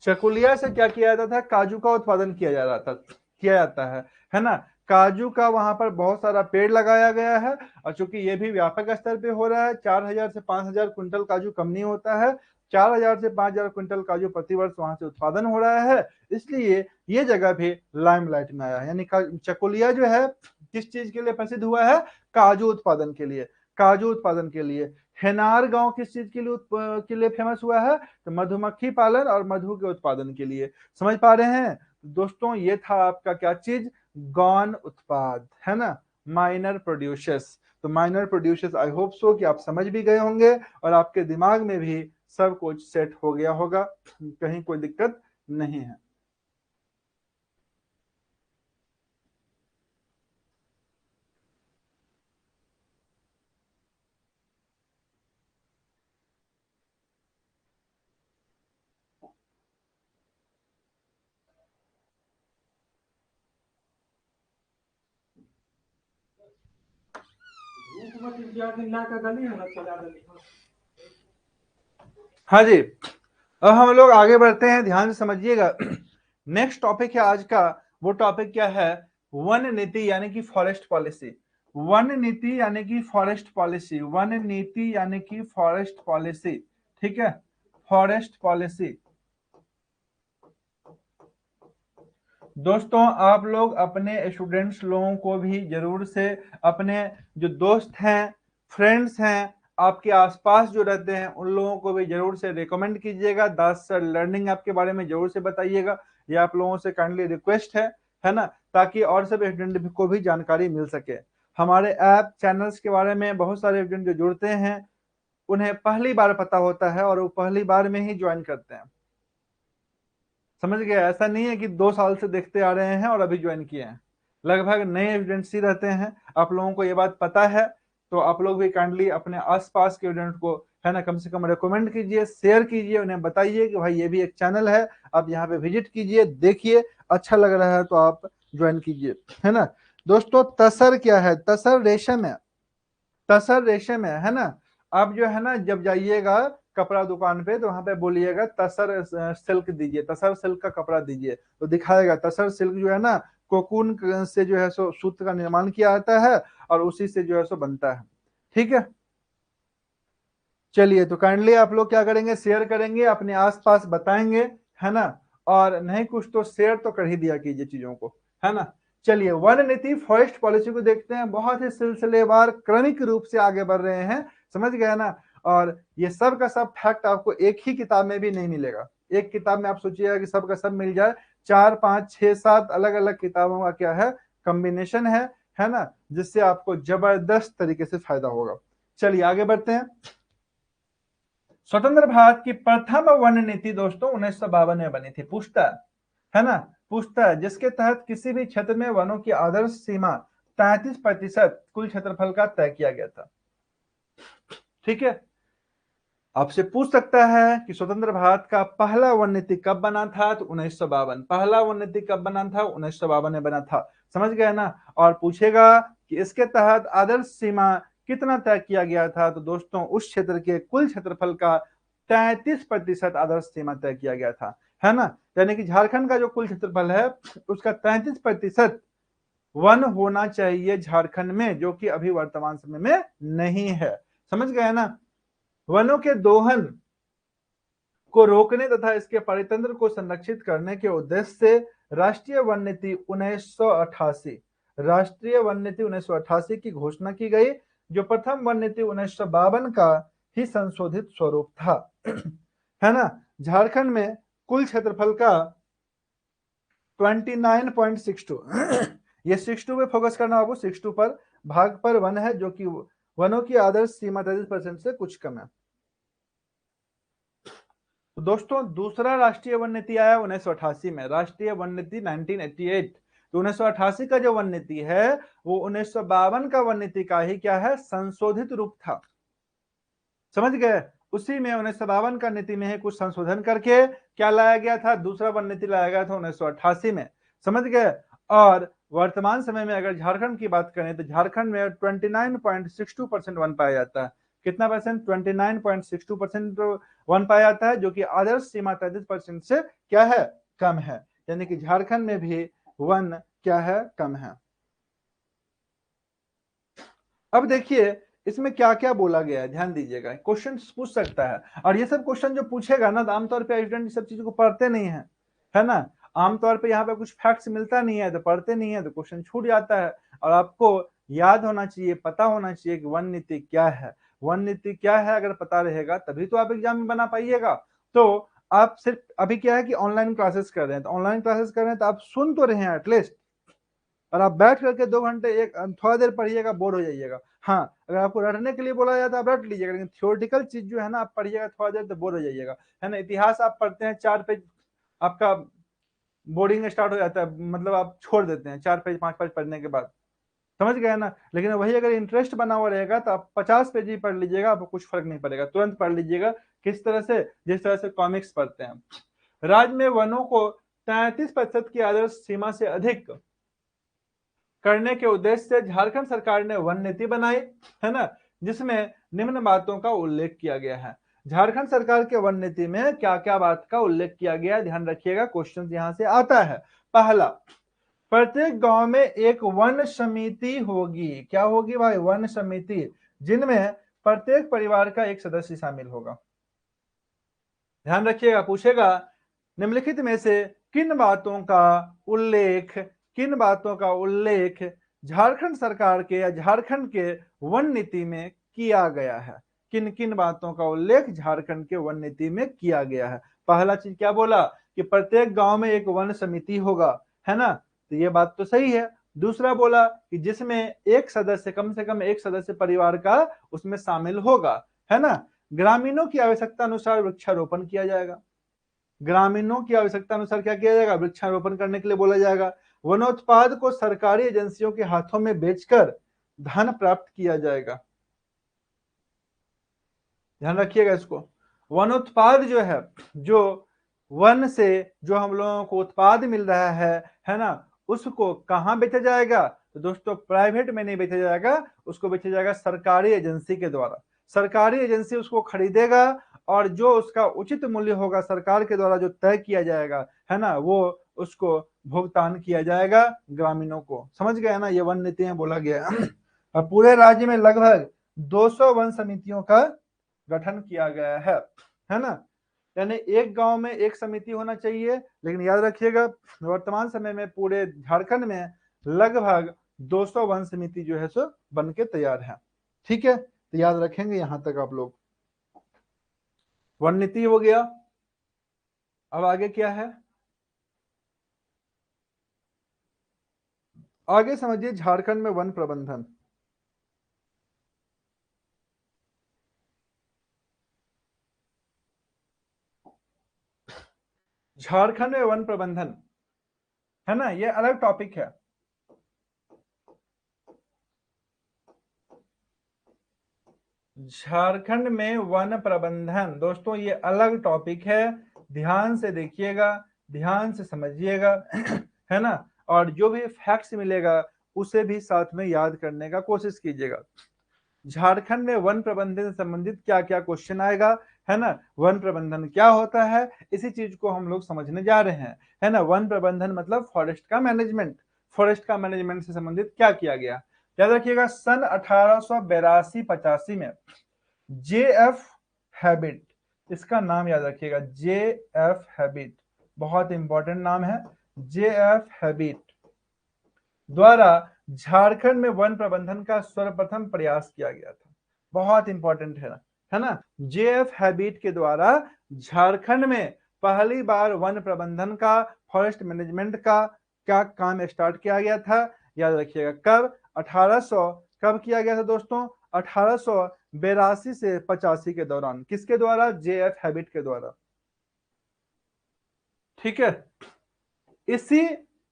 चकुलिया से क्या किया जाता था, काजू का उत्पादन किया जाता है ना। काजू का वहां पर बहुत सारा पेड़ लगाया गया है, और चूंकि ये भी व्यापक स्तर पे हो रहा है, 4000 से 5000 क्विंटल काजू कम नहीं होता है, 4000 से 5000 क्विंटल काजू प्रतिवर्ष वहां से उत्पादन हो रहा है, इसलिए ये जगह भी लाइमलाइट में आया है। यानी चकुलिया जो है किस चीज के लिए प्रसिद्ध हुआ है, काजू उत्पादन के लिए, काजू उत्पादन के लिए। हेनार गांव किस चीज के लिए फेमस हुआ है, तो मधुमक्खी पालन और मधु के उत्पादन के लिए, समझ पा रहे हैं। दोस्तों ये था आपका क्या चीज, गौण उत्पाद, है ना, माइनर प्रोड्यूसर्स। तो minor producers I hope so कि आप समझ भी गए होंगे और आपके दिमाग में भी सब कुछ सेट हो गया होगा, कहीं कोई दिक्कत नहीं है। हाँ जी, अब हम लोग आगे बढ़ते हैं, ध्यान से समझिएगा। नेक्स्ट टॉपिक है आज का, वो टॉपिक क्या है, वन नीति यानी कि फॉरेस्ट पॉलिसी। वन नीति यानी कि फॉरेस्ट पॉलिसी, वन नीति यानी कि फॉरेस्ट पॉलिसी, ठीक है, फॉरेस्ट पॉलिसी। दोस्तों आप लोग अपने स्टूडेंट्स लोगों को भी जरूर से, अपने जो दोस्त हैं, फ्रेंड्स हैं, आपके आसपास जो रहते हैं, उन लोगों को भी जरूर से रिकमेंड कीजिएगा, दास सर लर्निंग ऐप के बारे में जरूर से बताइएगा। ये आप लोगों से काइंडली रिक्वेस्ट है ना, ताकि और सब स्टूडेंट को भी जानकारी मिल सके। हमारे ऐप चैनल्स के बारे में बहुत सारे स्टूडेंट जो जुड़ते हैं, उन्हें पहली बार पता होता है और वो पहली बार में ही ज्वाइन करते हैं। समझ गए, ऐसा नहीं है कि 2 साल से देखते आ रहे हैं और अभी ज्वाइन किए हैं, लगभग नए स्टूडेंट्स ही रहते हैं। आप लोगों को ये बात पता है, तो आप लोग भी काइंडली अपने आसपास के स्टूडेंट को, है ना, कम से कम रिकमेंड कीजिए, शेयर कीजिए, उन्हें बताइए कि भाई ये भी एक चैनल है, आप यहाँ पे विजिट कीजिए, देखिए, अच्छा लग रहा है तो आप ज्वाइन कीजिए, है ना। दोस्तों तसर क्या है, तसर रेशम है, तसर रेशम है ना। आप जो है ना जब जाइएगा कपड़ा दुकान पे, तो वहां पे बोलिएगा तसर सिल्क दीजिए, तसर सिल्क का कपड़ा दीजिए, तो दिखाएगा तसर सिल्क जो है ना, कोकून से जो है सो सूत्र का निर्माण किया जाता है और उसी से जो है सो बनता है, ठीक है। चलिए, तो काइंडली आप लोग क्या करेंगे, शेयर करेंगे, अपने आसपास बताएंगे, है ना, और नहीं कुछ तो शेयर तो कर ही दिया कीजिए चीजों को, है ना। चलिए, वन नीति फॉरेस्ट पॉलिसी को देखते हैं, बहुत ही सिलसिलेवार क्रमिक रूप से आगे बढ़ रहे हैं, समझ गए ना। और ये सब का सब फैक्ट आपको एक ही किताब में भी नहीं मिलेगा, एक किताब में आप सोचिएगा कि सब का सब मिल जाए, 4 5 6 7 अलग अलग किताबों का क्या है, कॉम्बिनेशन है ना, जिससे आपको जबरदस्त तरीके से फायदा होगा। चलिए आगे बढ़ते हैं। स्वतंत्र भारत की प्रथम वन नीति दोस्तों 1952 में बनी थी, पूछता है ना, पूछता है, जिसके तहत किसी भी क्षेत्र में वनों की आदर्श सीमा 33% कुल क्षेत्रफल का तय किया गया था, ठीक है। आपसे पूछ सकता है कि स्वतंत्र भारत का पहला वन नीति कब बना था, तो 1952, पहला वन नीति कब बना था, 1952 में बना था, समझ गए ना। और पूछेगा कि इसके तहत आदर्श सीमा कितना तय किया गया था, तो दोस्तों उस क्षेत्र के कुल क्षेत्रफल का 33% आदर्श सीमा तय किया गया था, है ना। यानी कि झारखंड का जो कुल क्षेत्रफल है, उसका 33% वन होना चाहिए झारखंड में, जो कि अभी वर्तमान समय में नहीं है, समझ गए ना। वनों के दोहन को रोकने तथा इसके परितंत्र को संरक्षित करने के उद्देश्य से राष्ट्रीय वन नीति 1988, राष्ट्रीय वन नीति 1988 की घोषणा की गई, जो प्रथम वन नीति 1952 का ही संशोधित स्वरूप था, है ना। झारखंड में कुल क्षेत्रफल का 29.62 ये 62 पे फोकस करना बाबू, 62 पर भाग पर वन है, जो कि वनों की आदर्श सीमा 33% से कुछ कम है। तो दोस्तों दूसरा राष्ट्रीय वन नीति आया 1988 में, राष्ट्रीय वन नीति 1988। तो 1988 का जो वन नीति है वो 1952 का वन नीति का ही क्या है, संशोधित रूप था, समझ गए। उसी में 1952 का नीति में ही कुछ संशोधन करके क्या लाया गया था, दूसरा वन नीति लाया गया था 1988 में, समझ गए। और वर्तमान समय में अगर झारखंड की बात करें, तो झारखंड में 29.62% वन पाया जाता है, कितना परसेंट, 29.62% वन पाया जाता है, जो कि आदर्श सीमा 33% से क्या है, कम है, यानी कि झारखंड में भी वन क्या है, कम है। अब देखिए इसमें क्या क्या बोला गया है, ध्यान दीजिएगा, क्वेश्चन पूछ सकता है, और ये सब क्वेश्चन जो पूछेगा ना, तो आमतौर पे स्टूडेंट सब चीजों को पढ़ते नहीं है ना। आमतौर पे यहाँ पे कुछ फैक्ट्स मिलता नहीं है, तो पढ़ते नहीं है, तो क्वेश्चन छूट जाता है। और आपको याद होना चाहिए, पता होना चाहिए कि वन नीति क्या है, वन नीति क्या है, अगर पता रहेगा तभी तो आप एग्जाम में बना पाइएगा। तो आप सिर्फ अभी क्या है कि ऑनलाइन क्लासेस कर रहे हैं, तो ऑनलाइन क्लासेस कर रहे हैं तो आप सुन तो रहे हैं एटलीस्ट, और आप बैठ करके 2 घंटे एक थोड़ा देर पढ़िएगा, बोर हो जाइएगा। हाँ, अगर आपको रटने के लिए बोला जाए तो आप रट लीजिएगा, लेकिन थियोरटिकल चीज जो है ना, आप पढ़िएगा थोड़ा देर तो बोर हो जाइएगा, है ना। इतिहास आप पढ़ते हैं 4 पेज, आपका बोरिंग स्टार्ट हो जाता है, मतलब आप छोड़ देते हैं 4 पेज 5 पेज पढ़ने के बाद, समझ गए ना। लेकिन वही अगर इंटरेस्ट बना हुआ रहेगा तो आप 50 पेज ही पढ़ लीजिएगा, आपको कुछ फर्क नहीं पड़ेगा, तुरंत पढ़ लीजिएगा। किस तरह से? जिस तरह से कॉमिक्स पढ़ते हैं। राज्य में वनों को 33% की आदर्श सीमा से अधिक करने के उद्देश्य से झारखंड सरकार ने वन नीति बनाई, है ना, जिसमें निम्न बातों का उल्लेख किया गया है। झारखंड सरकार के वन नीति में क्या क्या बात का उल्लेख किया गया है, ध्यान रखिएगा, क्वेश्चन यहां से आता है। पहला, प्रत्येक गांव में एक वन समिति होगी। क्या होगी भाई? वन समिति, जिनमें प्रत्येक परिवार का एक सदस्य शामिल होगा। ध्यान रखिएगा, पूछेगा निम्नलिखित में से किन बातों का उल्लेख, किन बातों का उल्लेख झारखंड सरकार के या झारखंड के वन नीति में किया गया है? किन किन बातों का उल्लेख झारखंड के वन नीति में किया गया है? पहला चीज क्या बोला कि प्रत्येक गांव में एक वन समिति होगा, है ना, तो ये बात तो सही है। दूसरा बोला कि जिसमें एक सदस्य, कम से कम एक सदस्य परिवार का उसमें शामिल होगा, है ना। ग्रामीणों की आवश्यकता अनुसार वृक्षारोपण किया जाएगा। ग्रामीणों की आवश्यकता अनुसार क्या किया जाएगा? वृक्षारोपण करने के लिए बोला जाएगा। वनोत्पाद को सरकारी एजेंसियों के हाथों में बेचकर धन प्राप्त किया जाएगा। ध्यान रखिएगा इसको। वनोत्पाद जो है, जो वन से जो हम लोगों को उत्पाद मिल रहा है ना, उसको कहां बेचा जाएगा? तो दोस्तों प्राइवेट में नहीं बेचा जाएगा, उसको बेचा जाएगा सरकारी एजेंसी के द्वारा। सरकारी एजेंसी उसको खरीदेगा और जो उसका उचित मूल्य होगा सरकार के द्वारा जो तय किया जाएगा, है ना, वो उसको भुगतान किया जाएगा ग्रामीणों को। समझ गए ना, ये वन नीति में बोला गया है। और पूरे राज्य में लगभग 200 वन समितियों का गठन किया गया है ना। यानी एक गांव में एक समिति होना चाहिए, लेकिन याद रखिएगा वर्तमान समय में पूरे झारखंड में लगभग 200 वन समिति जो है सो बन के तैयार है। ठीक है, तो याद रखेंगे यहां तक आप लोग। वन नीति हो गया, अब आगे क्या है? आगे समझिए झारखंड में वन प्रबंधन। झारखंड में वन प्रबंधन, है ना, ये अलग टॉपिक है। झारखंड में वन प्रबंधन दोस्तों ये अलग टॉपिक है, ध्यान से देखिएगा, ध्यान से समझिएगा, है ना। और जो भी फैक्ट्स मिलेगा उसे भी साथ में याद करने का कोशिश कीजिएगा। झारखंड में वन प्रबंधन से संबंधित क्या क्या क्वेश्चन आएगा, है ना, वन प्रबंधन क्या होता है, इसी चीज को हम लोग समझने जा रहे हैं, है ना। वन प्रबंधन मतलब फॉरेस्ट का मैनेजमेंट, फॉरेस्ट का मैनेजमेंट से संबंधित क्या किया गया। याद रखिएगा सन 1882-85 में JF हैबिट, इसका नाम याद रखिएगा, JF हैबिट, बहुत इंपॉर्टेंट नाम है। JF हैबिट द्वारा झारखंड में वन प्रबंधन का सर्वप्रथम प्रयास किया गया था। बहुत इंपॉर्टेंट है ना। JF हैबिट के द्वारा झारखंड में पहली बार वन प्रबंधन का, फॉरेस्ट मैनेजमेंट का क्या काम स्टार्ट किया गया था, याद रखिएगा। कब? 1800, कब किया गया था दोस्तों? 1882 से 85 के दौरान। किसके द्वारा? JF हैबिट के द्वारा। ठीक है, इसी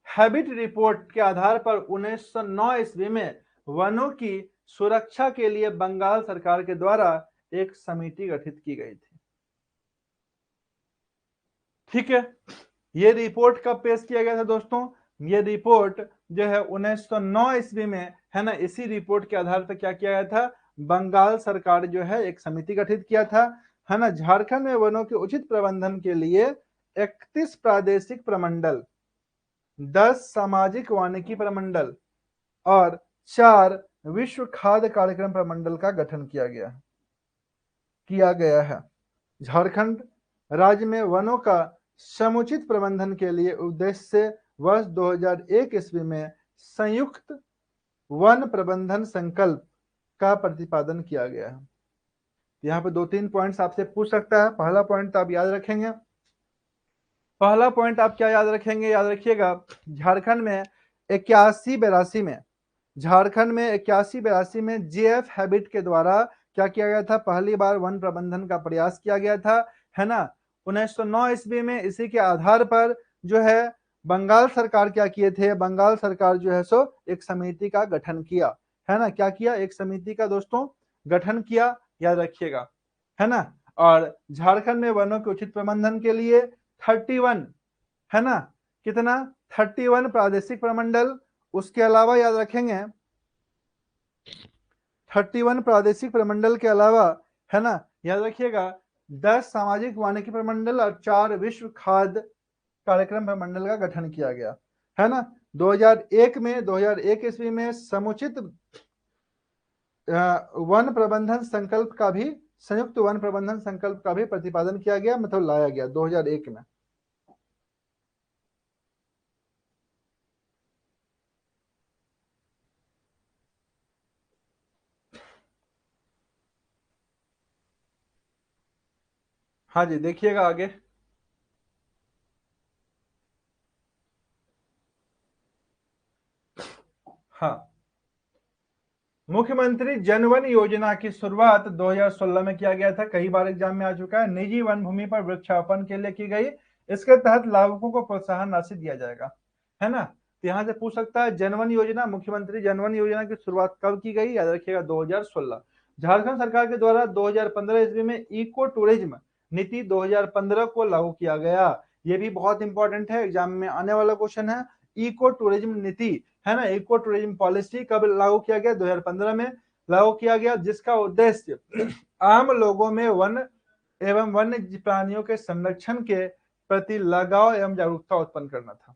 हैबिट रिपोर्ट के आधार पर 1909 ईस्वी में वनों की सुरक्षा के लिए बंगाल सरकार के द्वारा एक समिति गठित की गई थी। ठीक है, ये रिपोर्ट कब पेश किया गया था दोस्तों? ये रिपोर्ट जो है 1909 ईस्वी में, है ना। इसी रिपोर्ट के आधार पर क्या किया गया था? बंगाल सरकार जो है एक समिति गठित किया था, है ना। झारखंड में वनों के उचित प्रबंधन के लिए 31 प्रादेशिक प्रमंडल, 10 सामाजिक वानिकी प्रमंडल और 4 विश्व खाद्य कार्यक्रम प्रमंडल का गठन किया गया है। झारखंड राज्य में वनों का समुचित प्रबंधन के लिए उद्देश्य से वर्ष 2001 ईस्वी में संयुक्त वन प्रबंधन संकल्प का प्रतिपादन किया गया है। यहाँ पे 2-3 पॉइंट्स आपसे पूछ सकता है। पहला पॉइंट तो आप याद रखेंगे पहला पॉइंट आप क्या याद रखेंगे, याद रखिएगा झारखंड में 81-82 में, झारखंड में 81-82 में जेएफ हैबिट के द्वारा क्या किया गया था, पहली बार वन प्रबंधन का प्रयास किया गया था, है ना। 1909 ईस्वी में इसी के आधार पर जो है बंगाल सरकार क्या किए थे, बंगाल सरकार जो है सो एक समिति का गठन किया, है ना। क्या किया, एक समिति का दोस्तों गठन किया, याद रखिएगा, है ना। और झारखंड में वनों के उचित प्रबंधन के लिए 31, है ना, कितना 31 प्रादेशिक प्रमंडल, उसके अलावा याद रखेंगे 31 प्रादेशिक प्रमंडल के अलावा, है ना, याद रखिएगा 10 सामाजिक वानिकी प्रमंडल और 4 विश्व खाद्य कार्यक्रम प्रमंडल का गठन किया गया, है ना। 2001 ईस्वी में समुचित वन प्रबंधन संकल्प का भी, संयुक्त वन प्रबंधन संकल्प का भी प्रतिपादन किया गया, मतलब लाया गया 2001 में। हाँ जी, देखिएगा आगे। हाँ, मुख्यमंत्री जनवन योजना की शुरुआत 2016 में किया गया था, कई बार एग्जाम में आ चुका है। निजी वन भूमि पर वृक्षारोपण के लिए की गई, इसके तहत लाभुकों को प्रोत्साहन राशि दिया जाएगा, है ना। तो यहाँ से पूछ सकता है जनवन योजना, मुख्यमंत्री जनवन योजना की शुरुआत कब की गई, याद रखिएगा 2016। झारखंड सरकार के द्वारा 2015 ईस्वी में इको टूरिज्म नीति 2015 को लागू किया गया, ये भी बहुत इंपॉर्टेंट है, एग्जाम में आने वाला क्वेश्चन है। इको टूरिज्म नीति, है ना, इको टूरिज्म पॉलिसी कब लागू किया गया, 2015 में लागू किया गया, जिसका उद्देश्य आम लोगों में वन एवं वन्य प्राणियों के संरक्षण के प्रति लगाव एवं जागरूकता उत्पन्न करना था।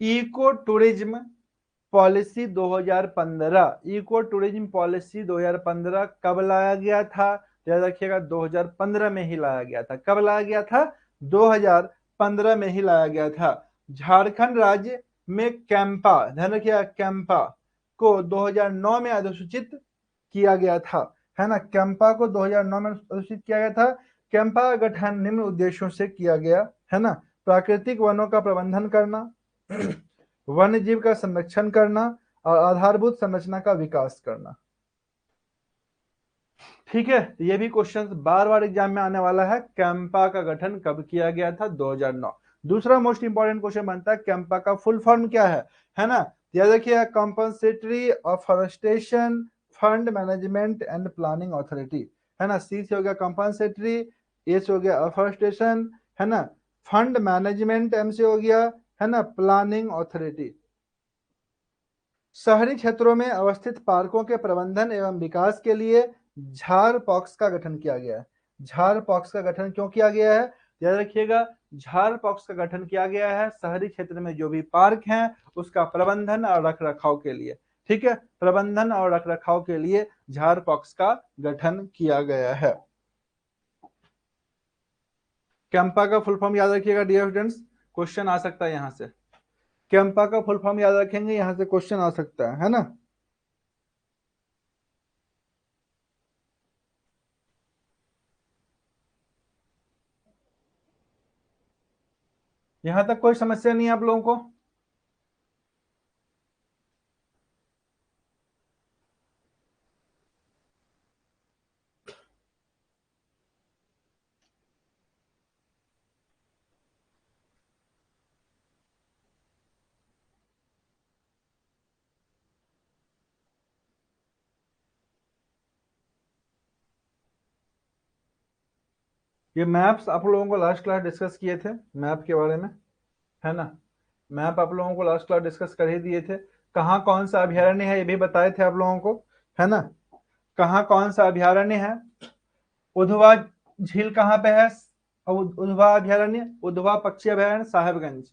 Eco tourism policy 2015, eco tourism policy 2015 कब लाया गया था, याद रखिएगा 2015 में ही लाया गया था। कब लाया गया था, 2015 में ही लाया गया था। झारखंड राज्य में कैंपा, ध्यान रखिएगा कैंपा को 2009 में अधिसूचित किया गया था, है ना। कैंपा को 2009 में अधिसूचित किया गया था। कैंपा का गठन निम्न उद्देश्यों से किया गया, है ना। प्राकृतिक वनों का प्रबंधन करना, वन्य जीव का संरक्षण करना और आधारभूत संरचना का विकास करना। ठीक है, ये भी क्वेश्चन बार बार एग्जाम में आने वाला है। कैंपा का गठन कब किया गया था, 2009। दूसरा मोस्ट इंपॉर्टेंट क्वेश्चन बनता है कैंपा का फुल फॉर्म क्या है ना। याद रखिए compensatory afforestation fund management and planning authority, है ना। सी से हो गया कॉम्पनसेटरी, ए से हो गया अफॉरेस्टेशन, है ना, फंड मैनेजमेंट एम से हो गया, है ना, प्लानिंग अथॉरिटी। शहरी क्षेत्रों में अवस्थित पार्कों के प्रबंधन एवं विकास के लिए झार पॉक्स का गठन किया गया है। झार पॉक्स का गठन क्यों किया गया है, याद रखिएगा झार पॉक्स का गठन किया गया है शहरी क्षेत्र में जो भी पार्क हैं उसका प्रबंधन और रखरखाव के लिए। ठीक है, प्रबंधन और रखरखाव के लिए झार पॉक्स का गठन किया गया है। कैंपा का फुल फॉर्म याद रखिएगा डियर स्टूडेंट्स, क्वेश्चन आ सकता है यहाँ से। कैंपा का फुल फॉर्म याद रखेंगे, यहाँ से क्वेश्चन आ सकता है ना। यहां तक कोई समस्या नहीं है आप लोगों को। ये मैप्स आप लोगों को लास्ट क्लास डिस्कस किए थे, मैप के बारे में, है ना। मैप आप लोगों को लास्ट क्लास डिस्कस कर ही दिए थे। कहाँ कौन सा अभ्यारण्य है ये भी बताए थे आप लोगों को, है ना। कहाँ कौन सा अभ्यारण्य है, उधवा झील कहाँ पे है, उधवा अभ्यारण्य, उधवा पक्षी अभ्यारण्य साहेबगंज।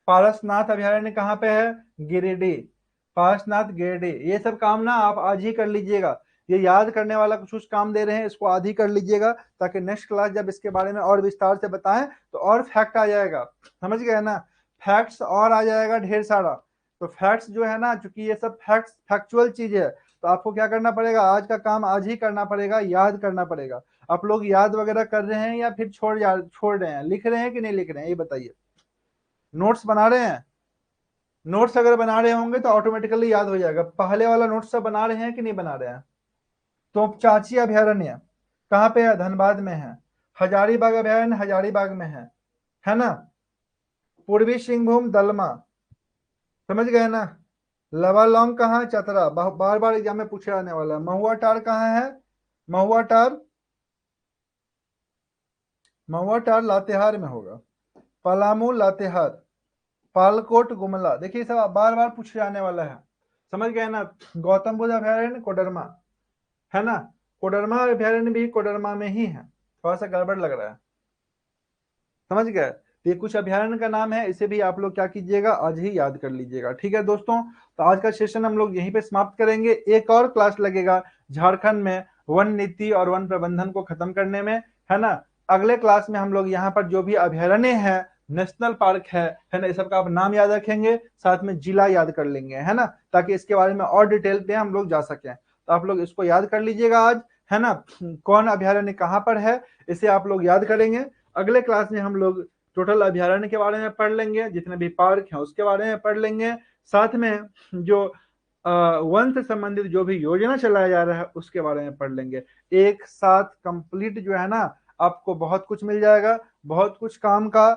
पारसनाथ अभ्यारण्य कहाँ पे है, गिरिडीह, पारसनाथ गिरिडीह। ये सब काम ना आप आज ही कर लीजिएगा, ये याद करने वाला कुछ काम दे रहे हैं, इसको आज ही कर लीजिएगा ताकि नेक्स्ट क्लास जब इसके बारे में और विस्तार से बताएं तो और फैक्ट आ जाएगा, समझ गए ना। फैक्ट्स और आ जाएगा ढेर सारा। तो फैक्ट्स जो है ना, चूंकि ये सब फैक्ट्स फैक्चुअल चीज है, तो आपको क्या करना पड़ेगा, आज का काम आज ही करना पड़ेगा, याद करना पड़ेगा। आप लोग याद वगैरह कर रहे हैं या फिर छोड़ रहे हैं, लिख रहे हैं कि नहीं लिख रहे हैं, ये बताइए। नोट्स बना रहे हैं? नोट्स अगर बना रहे होंगे तो ऑटोमेटिकली याद हो जाएगा। पहले वाला नोट्स सब बना रहे हैं कि नहीं बना रहे हैं? तो चाची अभयारण्य कहाँ पे है? धनबाद में है। हजारीबाग अभयारण्य हजारीबाग में है ना? पूर्वी सिंहभूम दलमा, समझ गए ना? लवालौंग कहाँ है? चतरा, बार बार एग्जाम में पूछे आने वाला है। महुआ टार कहाँ है? महुआ टार, महुआ टार लातेहार में होगा। पलामू लातेहार, पालकोट गुमला, देखिए सब बार बार पूछे जाने वाला है, समझ गए ना? गौतम बुद्ध अभयारण्य कोडरमा, है ना? कोडरमा अभयारण्य भी कोडरमा में ही है, थोड़ा सा गड़बड़ लग रहा है, समझ गए? तो ये कुछ अभयारण्य का नाम है, इसे भी आप लोग क्या कीजिएगा, आज ही याद कर लीजिएगा। ठीक है दोस्तों, तो आज का सेशन हम लोग यहीं पे समाप्त करेंगे। एक और क्लास लगेगा झारखंड में वन नीति और वन प्रबंधन को खत्म करने में, है ना? अगले क्लास में हम लोग यहाँ पर जो भी अभयारण्य है, नेशनल पार्क है ना, इस सबका आप नाम याद रखेंगे, साथ में जिला याद कर लेंगे, है ना, ताकि इसके बारे में और डिटेल पे हम लोग जा सकें। तो आप लोग इसको याद कर लीजिएगा आज, है ना? कौन अभयारण्य कहाँ पर है, इसे आप लोग याद करेंगे। अगले क्लास में हम लोग टोटल अभयारण्य के बारे में पढ़ लेंगे, जितने भी पार्क हैं उसके बारे में पढ़ लेंगे, साथ में जो वन से संबंधित जो भी योजना चलाया जा रहा है उसके बारे में पढ़ लेंगे। एक साथ कंप्लीट जो है ना, आपको बहुत कुछ मिल जाएगा, बहुत कुछ काम का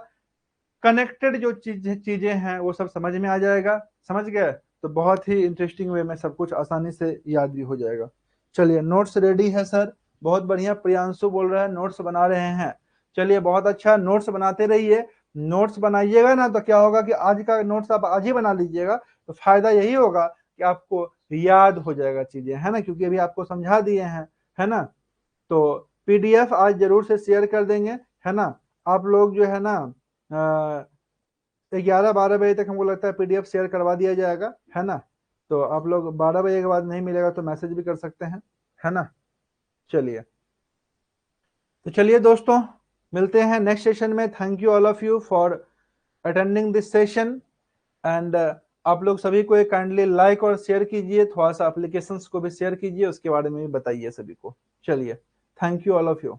कनेक्टेड जो चीजें हैं वो सब समझ में आ जाएगा, समझ गए? तो बहुत ही इंटरेस्टिंग वे में सब कुछ आसानी से याद भी हो जाएगा। चलिए, नोट्स रेडी है सर? बहुत बढ़िया, प्रियांशु बोल रहा है नोट्स बना रहे हैं। चलिए बहुत अच्छा, नोट्स बनाते रहिए। नोट्स बनाइएगा ना तो क्या होगा कि आज का नोट्स आप आज ही बना लीजिएगा, तो फायदा यही होगा कि आपको याद हो जाएगा चीजें, है ना, क्योंकि अभी आपको समझा दिए हैं, है ना? तो पीडीएफ आज जरूर से शेयर कर देंगे, है ना? आप लोग जो है ना 11-12 बजे तक हमको लगता है पीडीएफ शेयर करवा दिया जाएगा, है ना? तो आप लोग 12 बजे के बाद नहीं मिलेगा तो मैसेज भी कर सकते हैं, है ना? चलिए, तो चलिए दोस्तों, मिलते हैं नेक्स्ट सेशन में। Thank you all of you for attending this session and आप लोग सभी को एक काइंडली लाइक और शेयर कीजिए, थोड़ा सा एप्लीकेशंस को भी शेयर कीजिए, उसके बारे में भी बताइए सभी को। चलिए, thank you all of you.